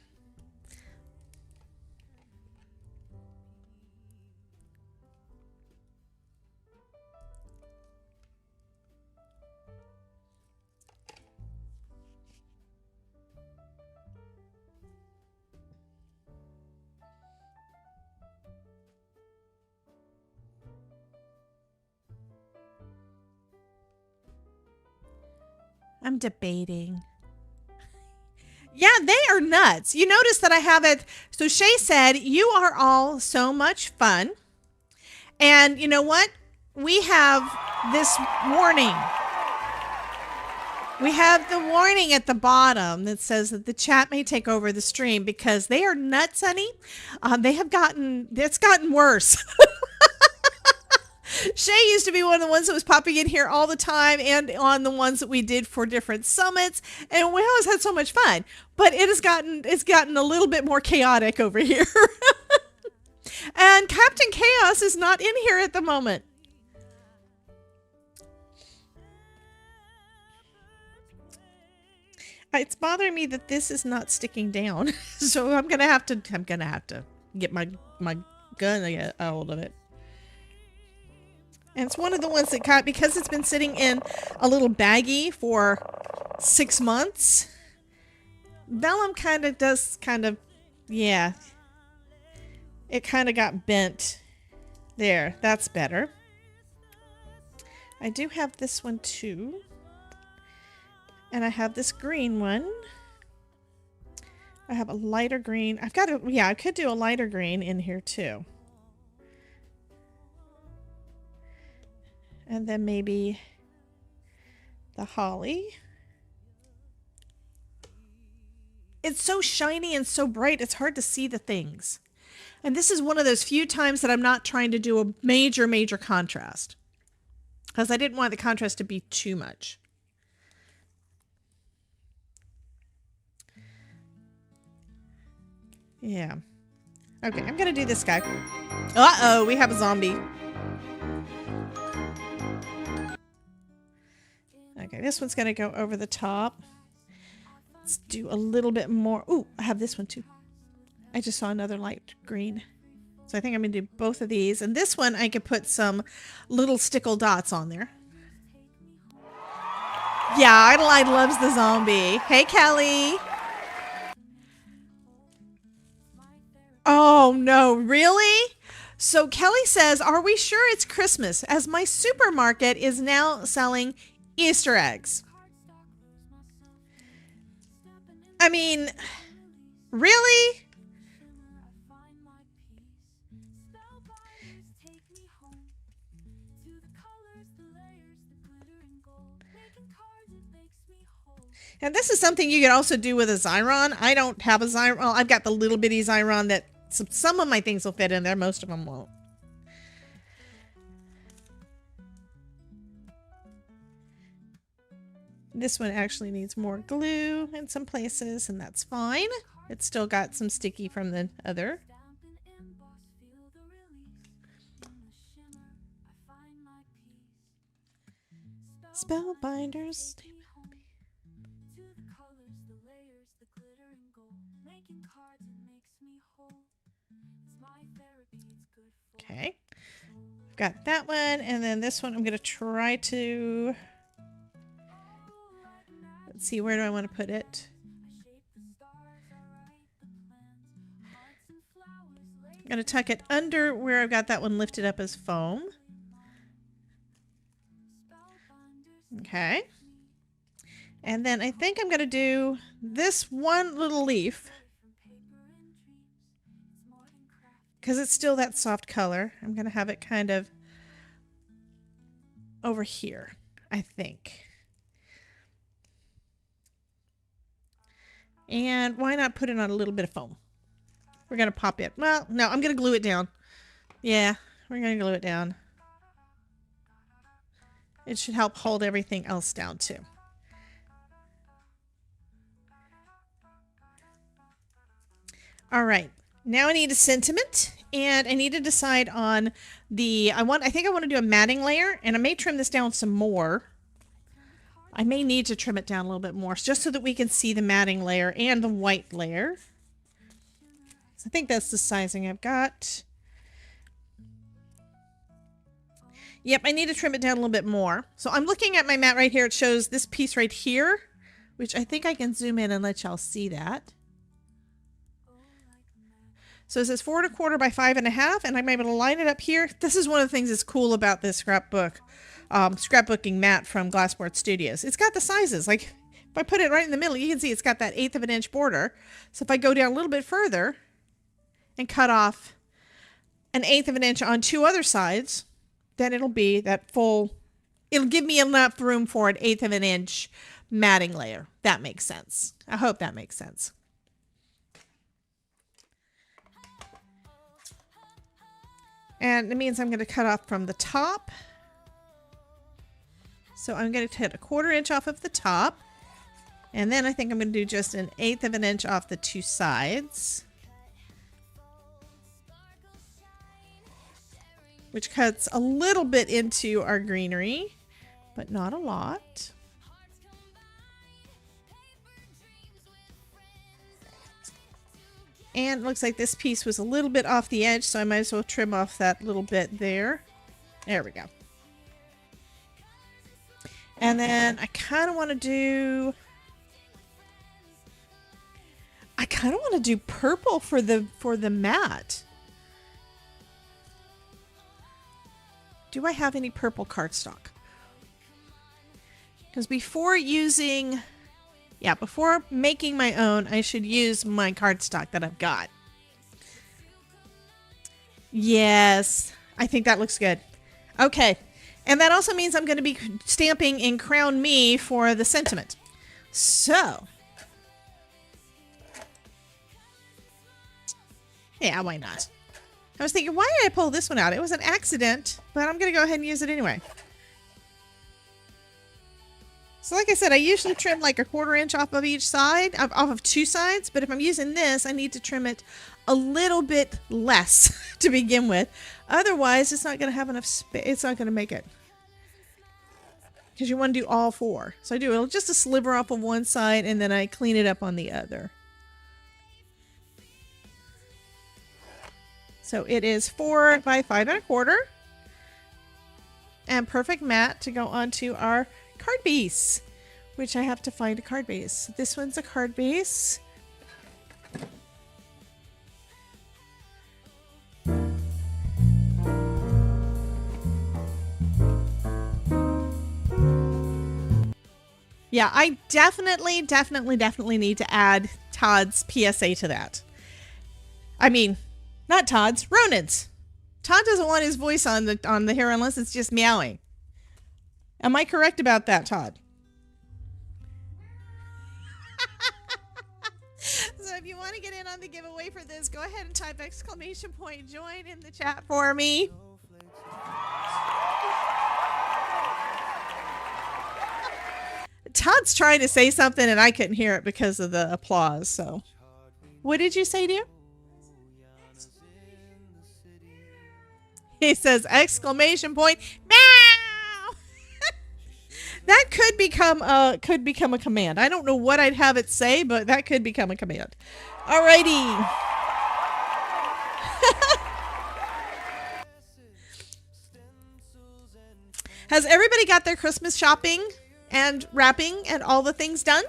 I'm debating. Yeah, they are nuts. You notice that I have it. So Shay said, you are all so much fun. And you know what? We have this warning. We have the warning at the bottom that says that the chat may take over the stream because they are nuts, honey. It's gotten worse. Shay used to be one of the ones that was popping in here all the time and on the ones that we did for different summits. And we always had so much fun, but it's gotten a little bit more chaotic over here. And Captain Chaos is not in here at the moment. It's bothering me that this is not sticking down. So I'm going to have to get my gun and get a hold of it. And it's one of the ones that got, because it's been sitting in a little baggie for 6 months. Vellum yeah. It kind of got bent. There, that's better. I do have this one too. And I have this green one. I have a lighter green. I could do a lighter green in here too. And then maybe the holly. It's so shiny and so bright, it's hard to see the things. And this is one of those few times that I'm not trying to do a major contrast. Because I didn't want the contrast to be too much. Yeah. Okay, I'm going to do this guy. Uh-oh, we have a zombie. Okay, this one's going to go over the top. Let's do a little bit more. Ooh, I have this one too. I just saw another light green. So I think I'm going to do both of these. And this one, I could put some little stickle dots on there. Yeah, Idolide loves the zombie. Hey, Kelly. Oh, no, really? So Kelly says, are we sure it's Christmas? As my supermarket is now selling Easter eggs. I mean, really? And this is something you could also do with a Xyron. I don't have a Xyron. Well, I've got the little bitty Xyron that some of my things will fit in there. Most of them won't. This one actually needs more glue in some places, and that's fine. It's still got some sticky from the other. Spellbinders. Okay. Got that one, and then this one I'm going to try to... Let's see, where do I want to put it? I'm going to tuck it under where I've got that one lifted up as foam. Okay. And then I think I'm going to do this one little leaf, because it's still that soft color. I'm going to have it kind of over here, I think. And why not put it on a little bit of foam? We're going to pop it. Well, no, I'm going to glue it down. Yeah, we're going to glue it down. It should help hold everything else down too. All right. Now I need a sentiment, and I need to decide on the, I think I want to do a matting layer, and I may trim this down some more. I may need to trim it down a little bit more just so that we can see the matting layer and the white layer. So I think that's the sizing I've got. Yep, I need to trim it down a little bit more. So I'm looking at my mat right here. It shows this piece right here, which I think I can zoom in and let y'all see that. So it says 4 1/4 by 5 1/2, and I'm able to line it up here. This is one of the things that's cool about this scrapbooking mat from Glassboard Studios. It's got the sizes. Like if I put it right in the middle, you can see it's got that 1/8 of an inch border. So if I go down a little bit further and cut off an 1/8 of an inch on 2 other sides, then it'll be that full, it'll give me enough room for an 1/8 of an inch matting layer. That makes sense. I hope that makes sense. And it means I'm going to cut off from the top. So I'm going to cut 1/4 inch off of the top. And then I think I'm going to do just an 1/8 of an inch off the 2 sides. Which cuts a little bit into our greenery, but not a lot. And it looks like this piece was a little bit off the edge, so I might as well trim off that little bit there. There we go. And then I kind of want to do... purple for the mat. Do I have any purple cardstock? Because before making my own, I should use my cardstock that I've got. Yes, I think that looks good. Okay, and that also means I'm going to be stamping in Crown Me for the sentiment. So, yeah, why not? I was thinking, why did I pull this one out? It was an accident, but I'm going to go ahead and use it anyway. So like I said, I usually trim like 1/4 inch off of each side, off of 2 sides, but if I'm using this, I need to trim it a little bit less to begin with. Otherwise, it's not going to have enough space. It's not going to make it. Because you want to do all 4. So I do just a sliver off of one side, and then I clean it up on the other. So it is 4 by 5 1/4. And perfect mat to go onto our card base, which I have to find a card base. This one's a card base. Yeah, I definitely need to add Todd's PSA to that. I mean, not Todd's, Ronan's. Todd doesn't want his voice on the hair unless it's just meowing. Am I correct about that, Todd? So if you want to get in on the giveaway for this, go ahead and type !join in the chat for me. Todd's trying to say something and I couldn't hear it because of the applause. So, what did you say, dear? He says exclamation point. Meow! That could become a command. I don't know what I'd have it say, but that could become a command. Alrighty. Has everybody got their Christmas shopping and wrapping and all the things done?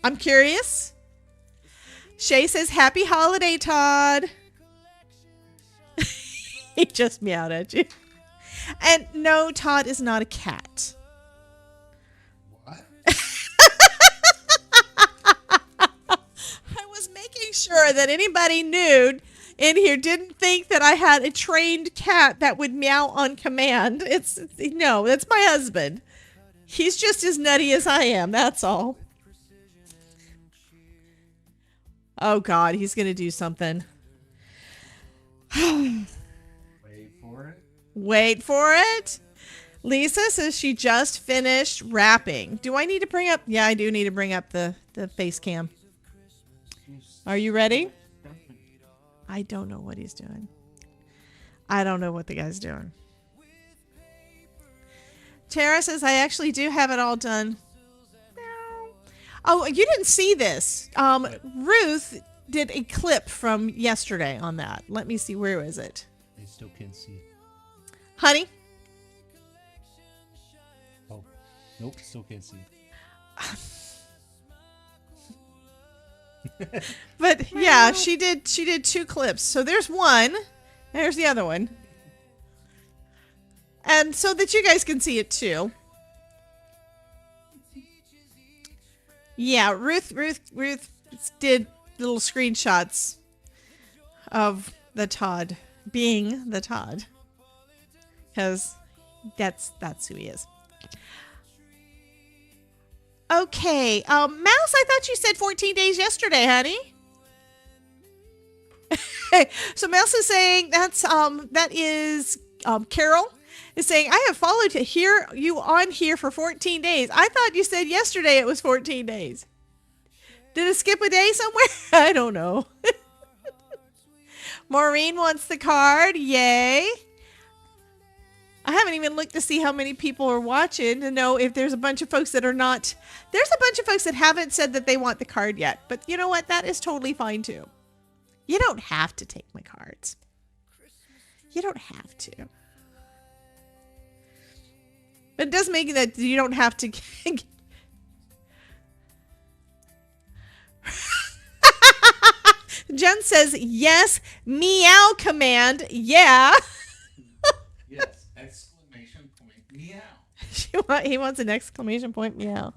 I'm curious. Shay says, happy holiday, Todd. He just meowed at you. And no, Todd is not a cat. What? I was making sure that anybody nude in here didn't think that I had a trained cat that would meow on command. No, that's my husband. He's just as nutty as I am, that's all. Oh God, he's gonna do something. Wait for it. Wait for it. Lisa says she just finished wrapping. Do I need to bring up? Yeah, I do need to bring up the face cam. Are you ready? I don't know what he's doing. I don't know what the guy's doing. Tara says, I actually do have it all done. Oh, you didn't see this. Ruth did a clip from yesterday on that. Let me see. Where is it? I still can't see. Honey? Oh, nope, still can't see. But yeah, she did 2 clips. So there's one. There's the other one. And so that you guys can see it too. Yeah, Ruth did little screenshots of the Todd being the Todd. Because that's who he is. Okay, Mouse, I thought you said 14 days yesterday, honey. So Mouse is saying that is Carol is saying, I have followed to hear you on here for 14 days. I thought you said yesterday it was 14 days. Did it skip a day somewhere? I don't know. Maureen wants the card. Yay. I haven't even looked to see how many people are watching to know if there's a bunch of folks that are not. There's a bunch of folks that haven't said that they want the card yet. But you know what? That is totally fine too. You don't have to take my cards. You don't have to. But it does make it that you don't have to. Jen says, yes, meow command. Yeah. Yes, exclamation point, meow. He wants an exclamation point meow.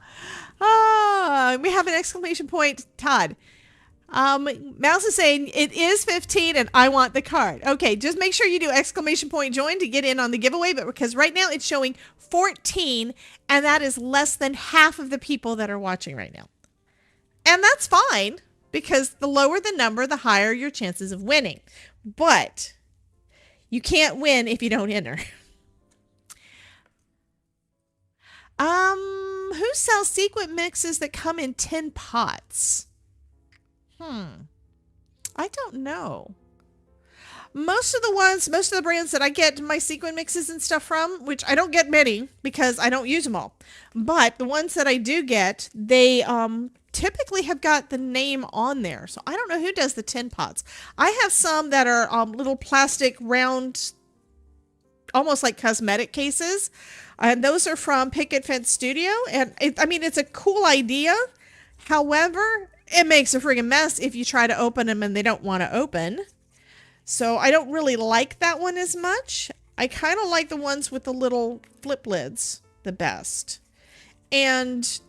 We have an exclamation point Todd. Mouse is saying it is 15 and I want the card. Okay, just make sure you do exclamation point join to get in on the giveaway, but because right now it's showing 14 and that is less than half of the people that are watching right now. And that's fine because the lower the number, the higher your chances of winning. But you can't win if you don't enter. Who sells sequin mixes that come in tin pots? I don't know. Most of the brands that I get my sequin mixes and stuff from, which I don't get many because I don't use them all, but the ones that I do get, they typically have got the name on there. So I don't know who does the tin pots. I have some that are little plastic round, almost like cosmetic cases. And those are from Picket Fence Studio. And it's a cool idea. However, it makes a friggin' mess if you try to open them and they don't want to open. So I don't really like that one as much. I kind of like the ones with the little flip lids the best. And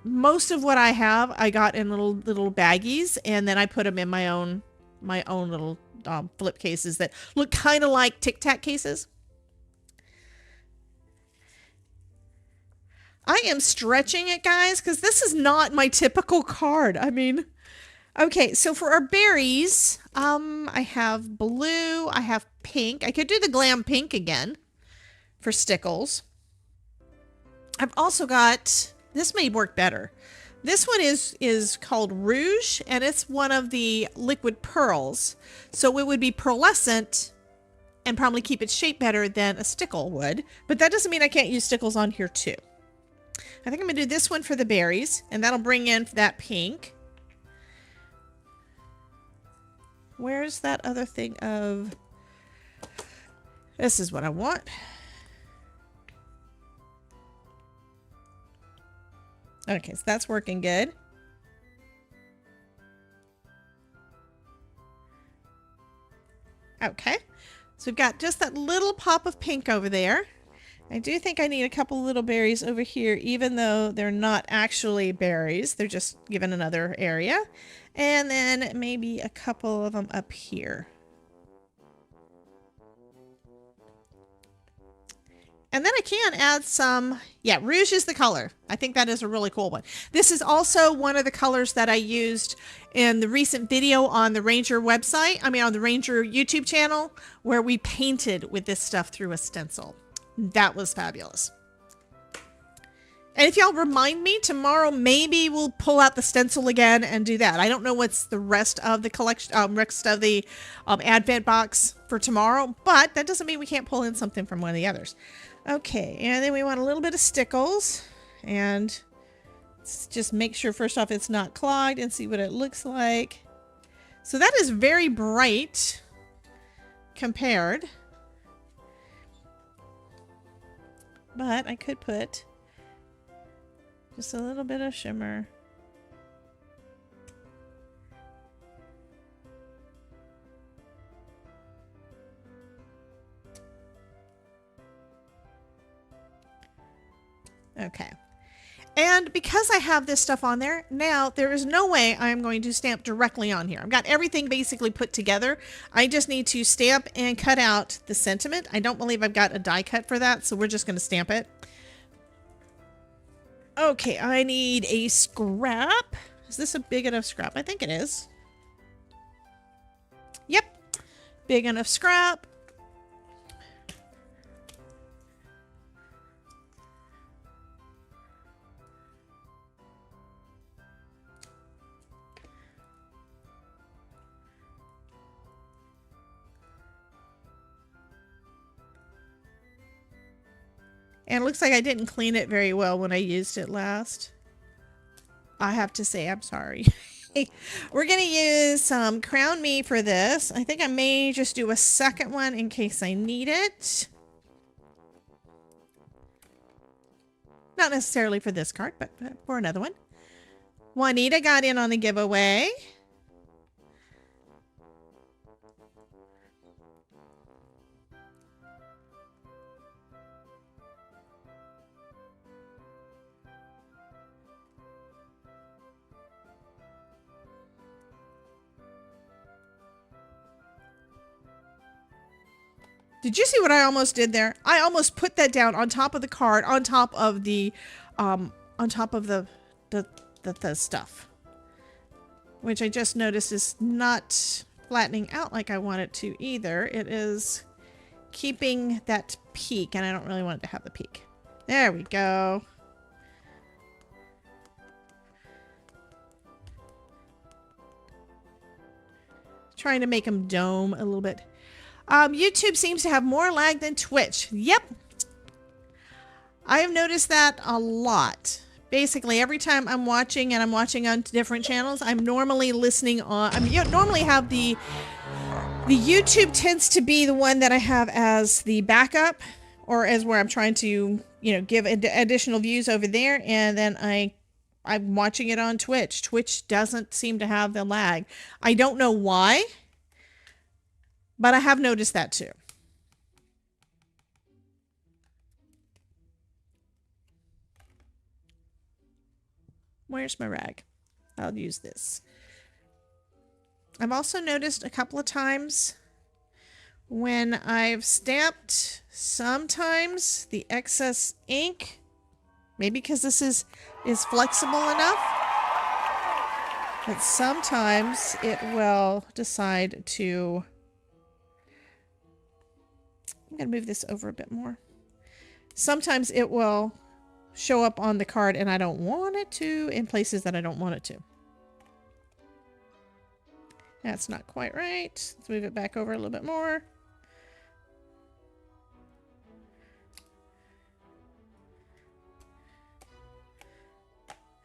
most of what I have, I got in little baggies, and then I put them in my own little flip cases that look kind of like Tic Tac cases. I am stretching it, guys, because this is not my typical card. Okay, so for our berries, I have blue, I have pink. I could do the glam pink again for stickles. I've also got, this may work better. This one is called Rouge, and it's one of the liquid pearls. So it would be pearlescent and probably keep its shape better than a stickle would. But that doesn't mean I can't use stickles on here too. I think I'm going to do this one for the berries, and that'll bring in that pink. Where's that other thing of... This is what I want. Okay, so that's working good. Okay, so we've got just that little pop of pink over there. I do think I need a couple little berries over here, even though they're not actually berries. They're just given another area. And then maybe a couple of them up here. And then I can add some, yeah, Rouge is the color. I think that is a really cool one. This is also one of the colors that I used in the recent video on the Ranger website. I mean, on the Ranger YouTube channel, where we painted with this stuff through a stencil. That was fabulous. And if y'all remind me, tomorrow maybe we'll pull out the stencil again and do that. I don't know what's the rest of the collection, rest of the Advent box for tomorrow, but that doesn't mean we can't pull in something from one of the others. Okay, and then we want a little bit of stickles, and let's just make sure first off it's not clogged and see what it looks like. So that is very bright compared, but I could put just a little bit of shimmer. Okay. And because I have this stuff on there, now there is no way I'm going to stamp directly on here. I've got everything basically put together. I just need to stamp and cut out the sentiment. I don't believe I've got a die cut for that, so we're just going to stamp it. Okay, I need a scrap. Is this a big enough scrap? I think it is. Yep, big enough scrap. And it looks like I didn't clean it very well when I used it last. I have to say, I'm sorry. We're going to use some Crown Me for this. I think I may just do a second one in case I need it. Not necessarily for this card, but for another one. Juanita got in on the giveaway. Did you see what I almost did there? I almost put that down on top of the card, on top of the stuff, which I just noticed is not flattening out like I want it to either. It is keeping that peak, and I don't really want it to have the peak. There we go. Trying to make them dome a little bit. YouTube seems to have more lag than Twitch. Yep. I have noticed that a lot. Basically, every time I'm watching, and I'm watching on different channels, I'm normally listening on... I mean, you normally have the YouTube tends to be the one that I have as the backup, or as where I'm trying to, you know, give additional views over there, and then I'm watching it on Twitch. Twitch doesn't seem to have the lag. I don't know why, but I have noticed that too. Where's my rag? I'll use this. I've also noticed a couple of times when I've stamped, sometimes the excess ink, maybe because this is flexible enough, that sometimes it will decide to... I'm going to move this over a bit more. Sometimes it will show up on the card and I don't want it to in places that I don't want it to. That's not quite right. Let's move it back over a little bit more.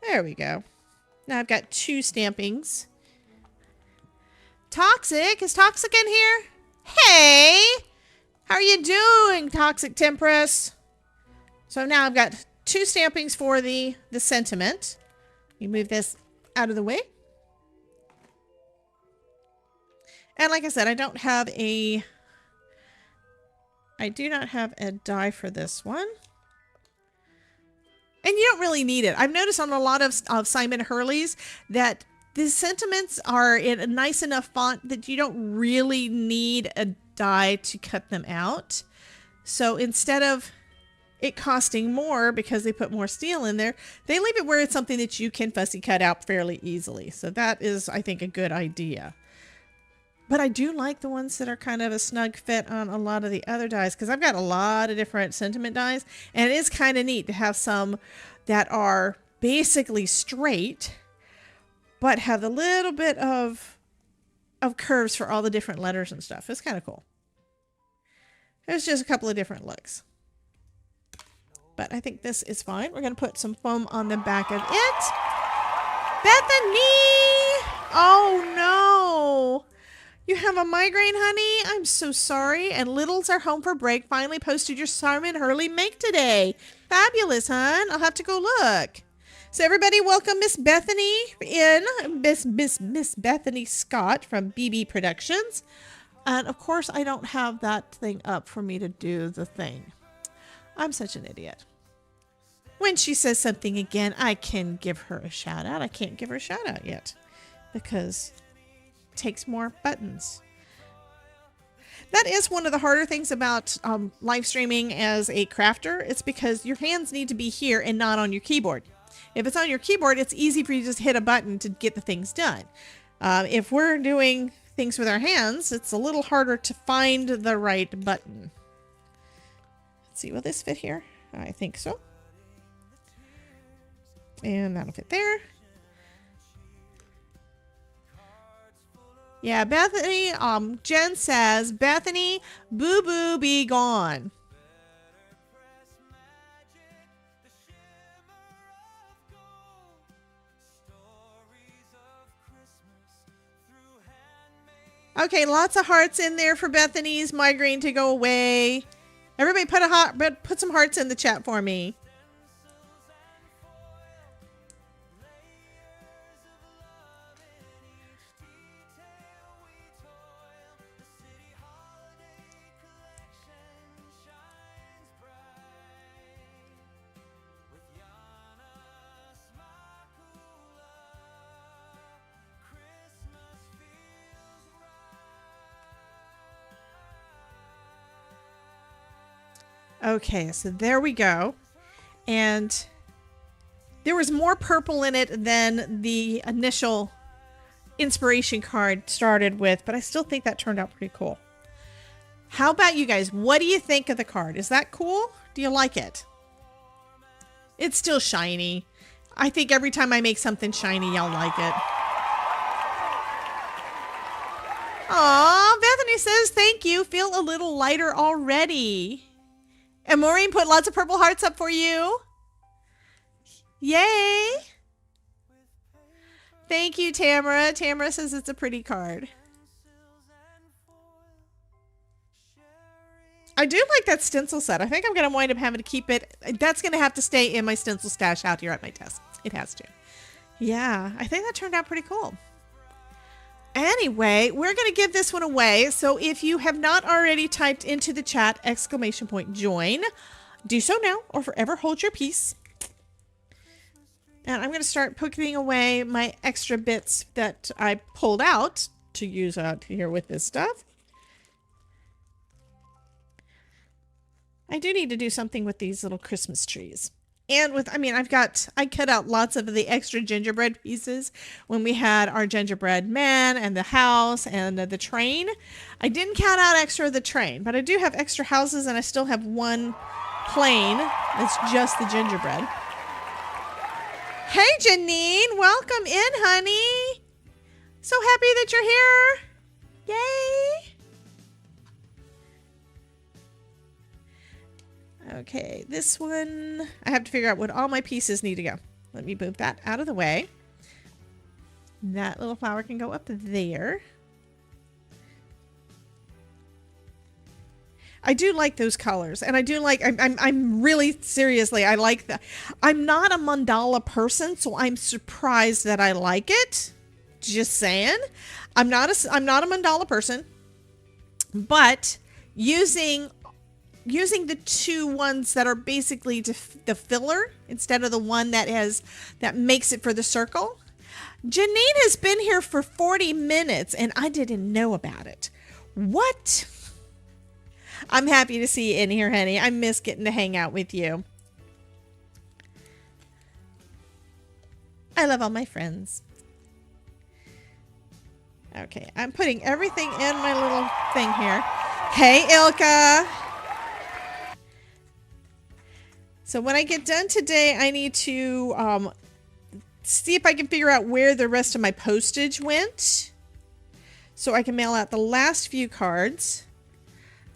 There we go. Now I've got 2 stampings. Toxic? Is Toxic in here? Hey! How are you doing, Toxic Tempress? So now I've got 2 stampings for the sentiment. You move this out of the way. And like I said, I do not have a die for this one. And you don't really need it. I've noticed on a lot of Simon Hurley's that the sentiments are in a nice enough font that you don't really need a die to cut them out. So instead of it costing more because they put more steel in there, they leave it where it's something that you can fussy cut out fairly easily. So that is, I think, a good idea. But I do like the ones that are kind of a snug fit on a lot of the other dies, because I've got a lot of different sentiment dies, and it is kind of neat to have some that are basically straight, but have a little bit of curves for all the different letters and stuff. It's kind of cool. There's just a couple of different looks. But I think this is fine. We're going to put some foam on the back of it. Bethany! Oh, no. You have a migraine, honey? I'm so sorry. And Littles are home for break. Finally posted your Simon Hurley make today. Fabulous, hon. I'll have to go look. So everybody welcome Miss Bethany in. Miss Bethany Scott from BB Productions. And of course, I don't have that thing up for me to do the thing. I'm such an idiot. When she says something again, I can give her a shout out. I can't give her a shout out yet because takes more buttons. That is one of the harder things about live streaming as a crafter. It's because your hands need to be here and not on your keyboard. If it's on your keyboard, it's easy for you to just hit a button to get the things done. If we're doing things with our hands, it's a little harder to find the right button. Let's see, will this fit here? I think so. And that'll fit there. Yeah, Bethany, Jen says, Bethany, boo-boo, be gone. Okay, lots of hearts in there for Bethany's migraine to go away. Everybody put some hearts in the chat for me. Okay, so there we go. And there was more purple in it than the initial inspiration card started with, but I still think that turned out pretty cool. How about you guys? What do you think of the card? Is that cool? Do you like it? It's still shiny. I think every time I make something shiny, y'all like it. Aw, Bethany says, thank you. Feel a little lighter already. And Maureen put lots of purple hearts up for you. Yay. Thank you, Tamara. Tamara says it's a pretty card. I do like that stencil set. I think I'm going to wind up having to keep it. That's going to have to stay in my stencil stash out here at my desk. It has to. Yeah, I think that turned out pretty cool. Anyway, we're going to give this one away. So if you have not already typed into the chat, ! Join, do so now or forever hold your peace. And I'm going to start putting away my extra bits that I pulled out to use out here with this stuff. I do need to do something with these little Christmas trees. And with, I cut out lots of the extra gingerbread pieces when we had our gingerbread man and the house and the train. I didn't cut out extra of the train, but I do have extra houses and I still have one plain. It's just the gingerbread. Hey, Janine. Welcome in, honey. So happy that you're here. Yay. Okay, this one, I have to figure out what all my pieces need to go. Let me move that out of the way. That little flower can go up there. I do like those colors, and I do like, I'm really, seriously, I like that. I'm not a mandala person, so I'm surprised that I like it. Just saying. I'm not a mandala person, but using the two ones that are basically the filler instead of the one that makes it for the circle. Janine has been here for 40 minutes and I didn't know about it. What? I'm happy to see you in here, honey. I miss getting to hang out with you. I love all my friends. Okay, I'm putting everything in my little thing here. Hey, Ilka. So when I get done today, I need to see if I can figure out where the rest of my postage went, so I can mail out the last few cards.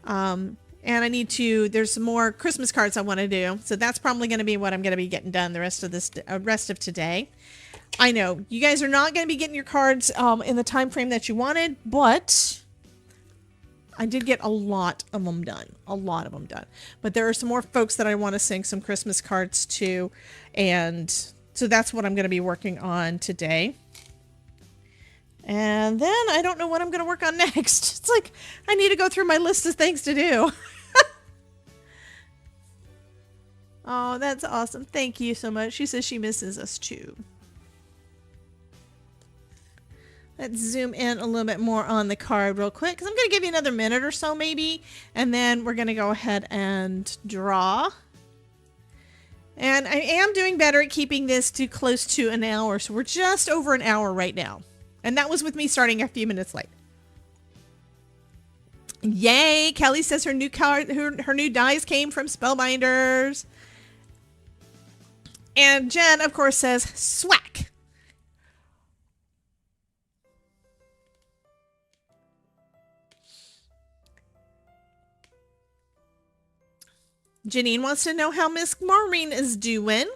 And I need to, there's some more Christmas cards I want to do. So that's probably going to be what I'm going to be getting done the rest of today. I know you guys are not going to be getting your cards in the time frame that you wanted, but I did get a lot of them done. But there are some more folks that I want to sing some Christmas cards to, and so that's what I'm going to be working on today. And then I don't know what I'm going to work on next. It's like I need to go through my list of things to do. Oh, that's awesome. Thank you so much. She says she misses us too. Let's zoom in a little bit more on the card real quick, because I'm going to give you another minute or so maybe, and then we're going to go ahead and draw. And I am doing better at keeping this to close to an hour, so we're just over an hour right now. And that was with me starting a few minutes late. Yay! Kelly says her new card, her new dies came from Spellbinders. And Jen, of course, says swack. Janine wants to know how Miss Maureen is doing.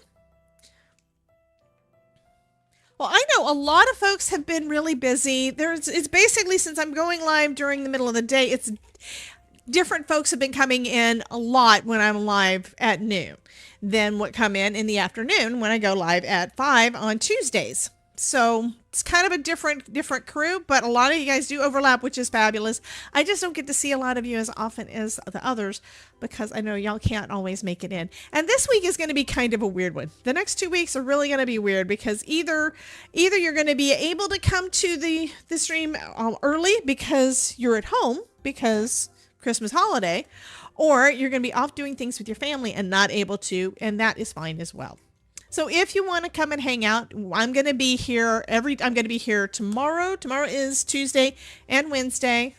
Well, I know a lot of folks have been really busy. It's basically, since I'm going live during the middle of the day, it's different folks have been coming in a lot when I'm live at noon than what come in the afternoon when I go live at 5 on Tuesdays. So it's kind of a different crew, but a lot of you guys do overlap, which is fabulous. I just don't get to see a lot of you as often as the others because I know y'all can't always make it in. And this week is going to be kind of a weird one. The next 2 weeks are really going to be weird because either you're going to be able to come to the stream early because you're at home because Christmas holiday, or you're going to be off doing things with your family and not able to, and that is fine as well. So if you want to come and hang out, I'm going to be here tomorrow. Tomorrow is Tuesday and Wednesday.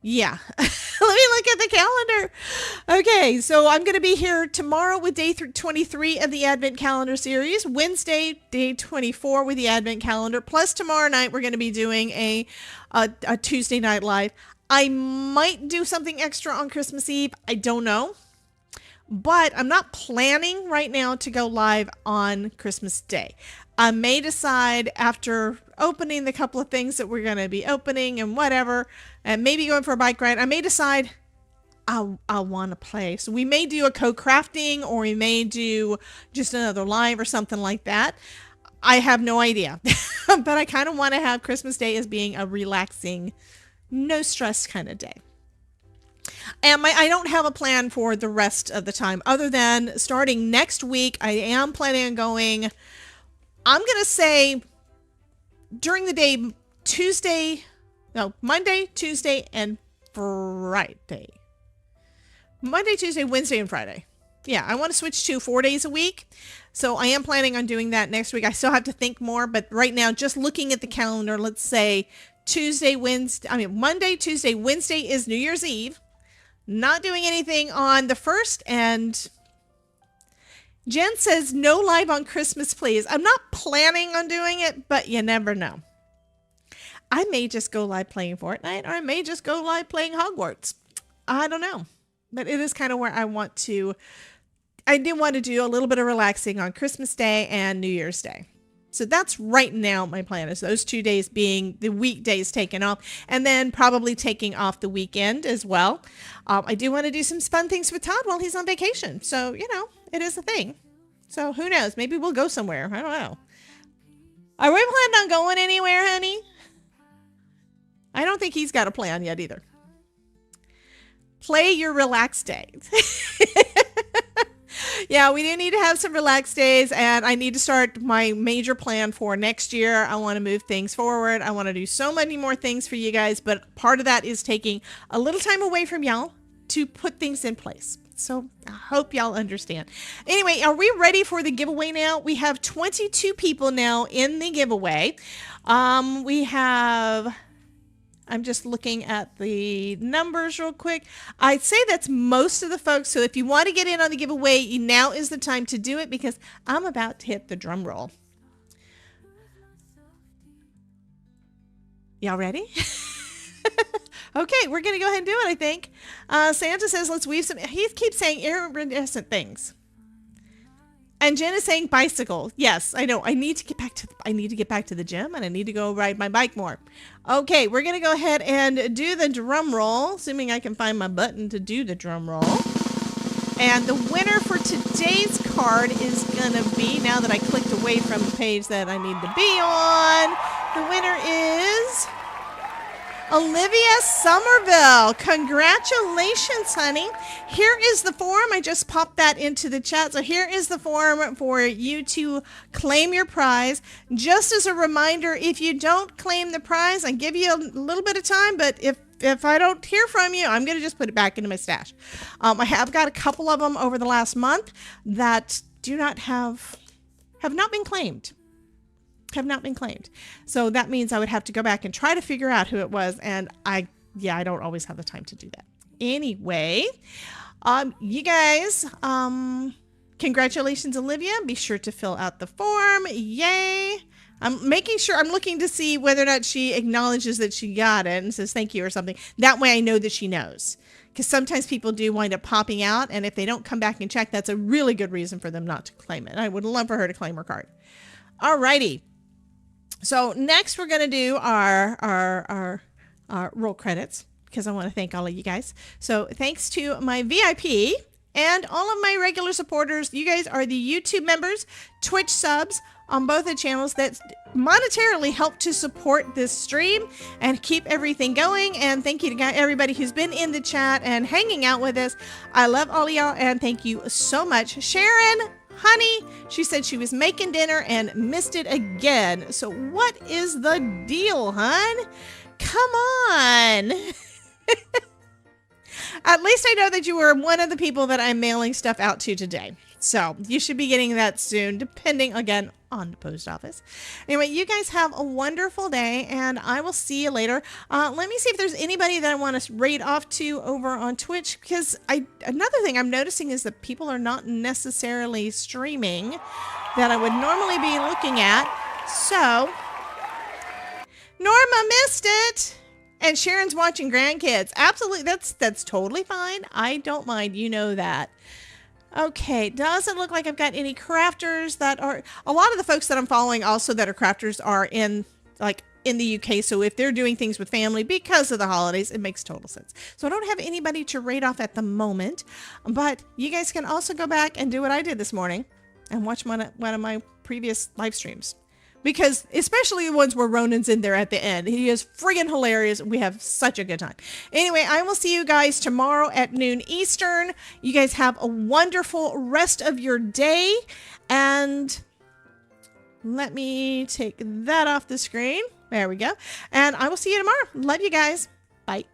Yeah. Let me look at the calendar. Okay. So I'm going to be here tomorrow with day 23 of the Advent Calendar series. Wednesday, day 24 with the Advent Calendar. Plus tomorrow night, we're going to be doing a Tuesday night live. I might do something extra on Christmas Eve. I don't know. But I'm not planning right now to go live on Christmas Day. I may decide after opening the couple of things that we're going to be opening and whatever, and maybe going for a bike ride, I may decide I want to play. So we may do a co-crafting, or we may do just another live or something like that. I have no idea. But I kind of want to have Christmas Day as being a relaxing, no stress kind of day. And I don't have a plan for the rest of the time other than starting next week. I am planning on going, I'm going to say during the day, Monday, Tuesday, and Friday. Monday, Tuesday, Wednesday, and Friday. Yeah, I want to switch to 4 days a week. So I am planning on doing that next week. I still have to think more, but right now, just looking at the calendar, let's say Monday, Tuesday, Wednesday is New Year's Eve. Not doing anything on the 1st. And Jen says, no live on Christmas, please. I'm not planning on doing it, but you never know. I may just go live playing Fortnite, or I may just go live playing Hogwarts. I don't know. But it is kind of where I do want to do a little bit of relaxing on Christmas Day and New Year's Day. So that's right now my plan, is those 2 days being the weekdays taken off, and then probably taking off the weekend as well. I do want to do some fun things with Todd while he's on vacation. So, it is a thing. So who knows? Maybe we'll go somewhere. I don't know. Are we planning on going anywhere, honey? I don't think he's got a plan yet either. Play your relaxed days. Yeah, we do need to have some relaxed days, and I need to start my major plan for next year. I want to move things forward. I want to do so many more things for you guys, but part of that is taking a little time away from y'all to put things in place. So I hope y'all understand. Anyway, are we ready for the giveaway now? We have 22 people now in the giveaway. I'm just looking at the numbers real quick. I'd say that's most of the folks. So if you want to get in on the giveaway, now is the time to do it, because I'm about to hit the drum roll. Y'all ready? Okay, we're going to go ahead and do it, I think. Santa says, let's weave some. He keeps saying iridescent things. And Jen is saying bicycle. Yes, I know. I need to get back to the gym, and I need to go ride my bike more. Okay, we're going to go ahead and do the drum roll, assuming I can find my button to do the drum roll. And the winner for today's card is going to be, now that I clicked away from the page that I need to be on, the winner is Olivia Somerville. Congratulations, honey. Here is the form. I just popped that into the chat. So here is the form for you to claim your prize. Just as a reminder, if you don't claim the prize, I give you a little bit of time, but if I don't hear from you, I'm going to just put it back into my stash. I have got a couple of them over the last month that have not been claimed. So that means I would have to go back and try to figure out who it was. And I don't always have the time to do that. Anyway, you guys, congratulations, Olivia. Be sure to fill out the form. Yay. I'm making sure, I'm looking to see whether or not she acknowledges that she got it and says thank you or something. That way I know that she knows. Because sometimes people do wind up popping out, and if they don't come back and check, that's a really good reason for them not to claim it. I would love for her to claim her card. Alrighty. So next we're going to do our roll credits, because I want to thank all of you guys. So thanks to my VIP and all of my regular supporters. You guys are the YouTube members, Twitch subs on both the channels that monetarily help to support this stream and keep everything going. And thank you to everybody who's been in the chat and hanging out with us. I love all of y'all, and thank you so much. Sharon, honey, she said she was making dinner and missed it again. So what is the deal, hon? Come on. At least I know that you were one of the people that I'm mailing stuff out to today. So you should be getting that soon, depending, again, on the post office. Anyway, you guys have a wonderful day, and I will see you later. Let me see if there's anybody that I want to raid off to over on Twitch, because another thing I'm noticing is that people are not necessarily streaming that I would normally be looking at. So, Norma missed it. And Sharon's watching grandkids. Absolutely. That's totally fine. I don't mind. You know that. Okay, doesn't look like I've got any crafters that are, a lot of the folks that I'm following also that are crafters are in the UK. So if they're doing things with family because of the holidays, it makes total sense. So I don't have anybody to raid off at the moment, but you guys can also go back and do what I did this morning and watch one of my previous live streams. Because especially the ones where Ronan's in there at the end. He is friggin' hilarious. We have such a good time. Anyway, I will see you guys tomorrow at noon Eastern. You guys have a wonderful rest of your day. And let me take that off the screen. There we go. And I will see you tomorrow. Love you guys. Bye.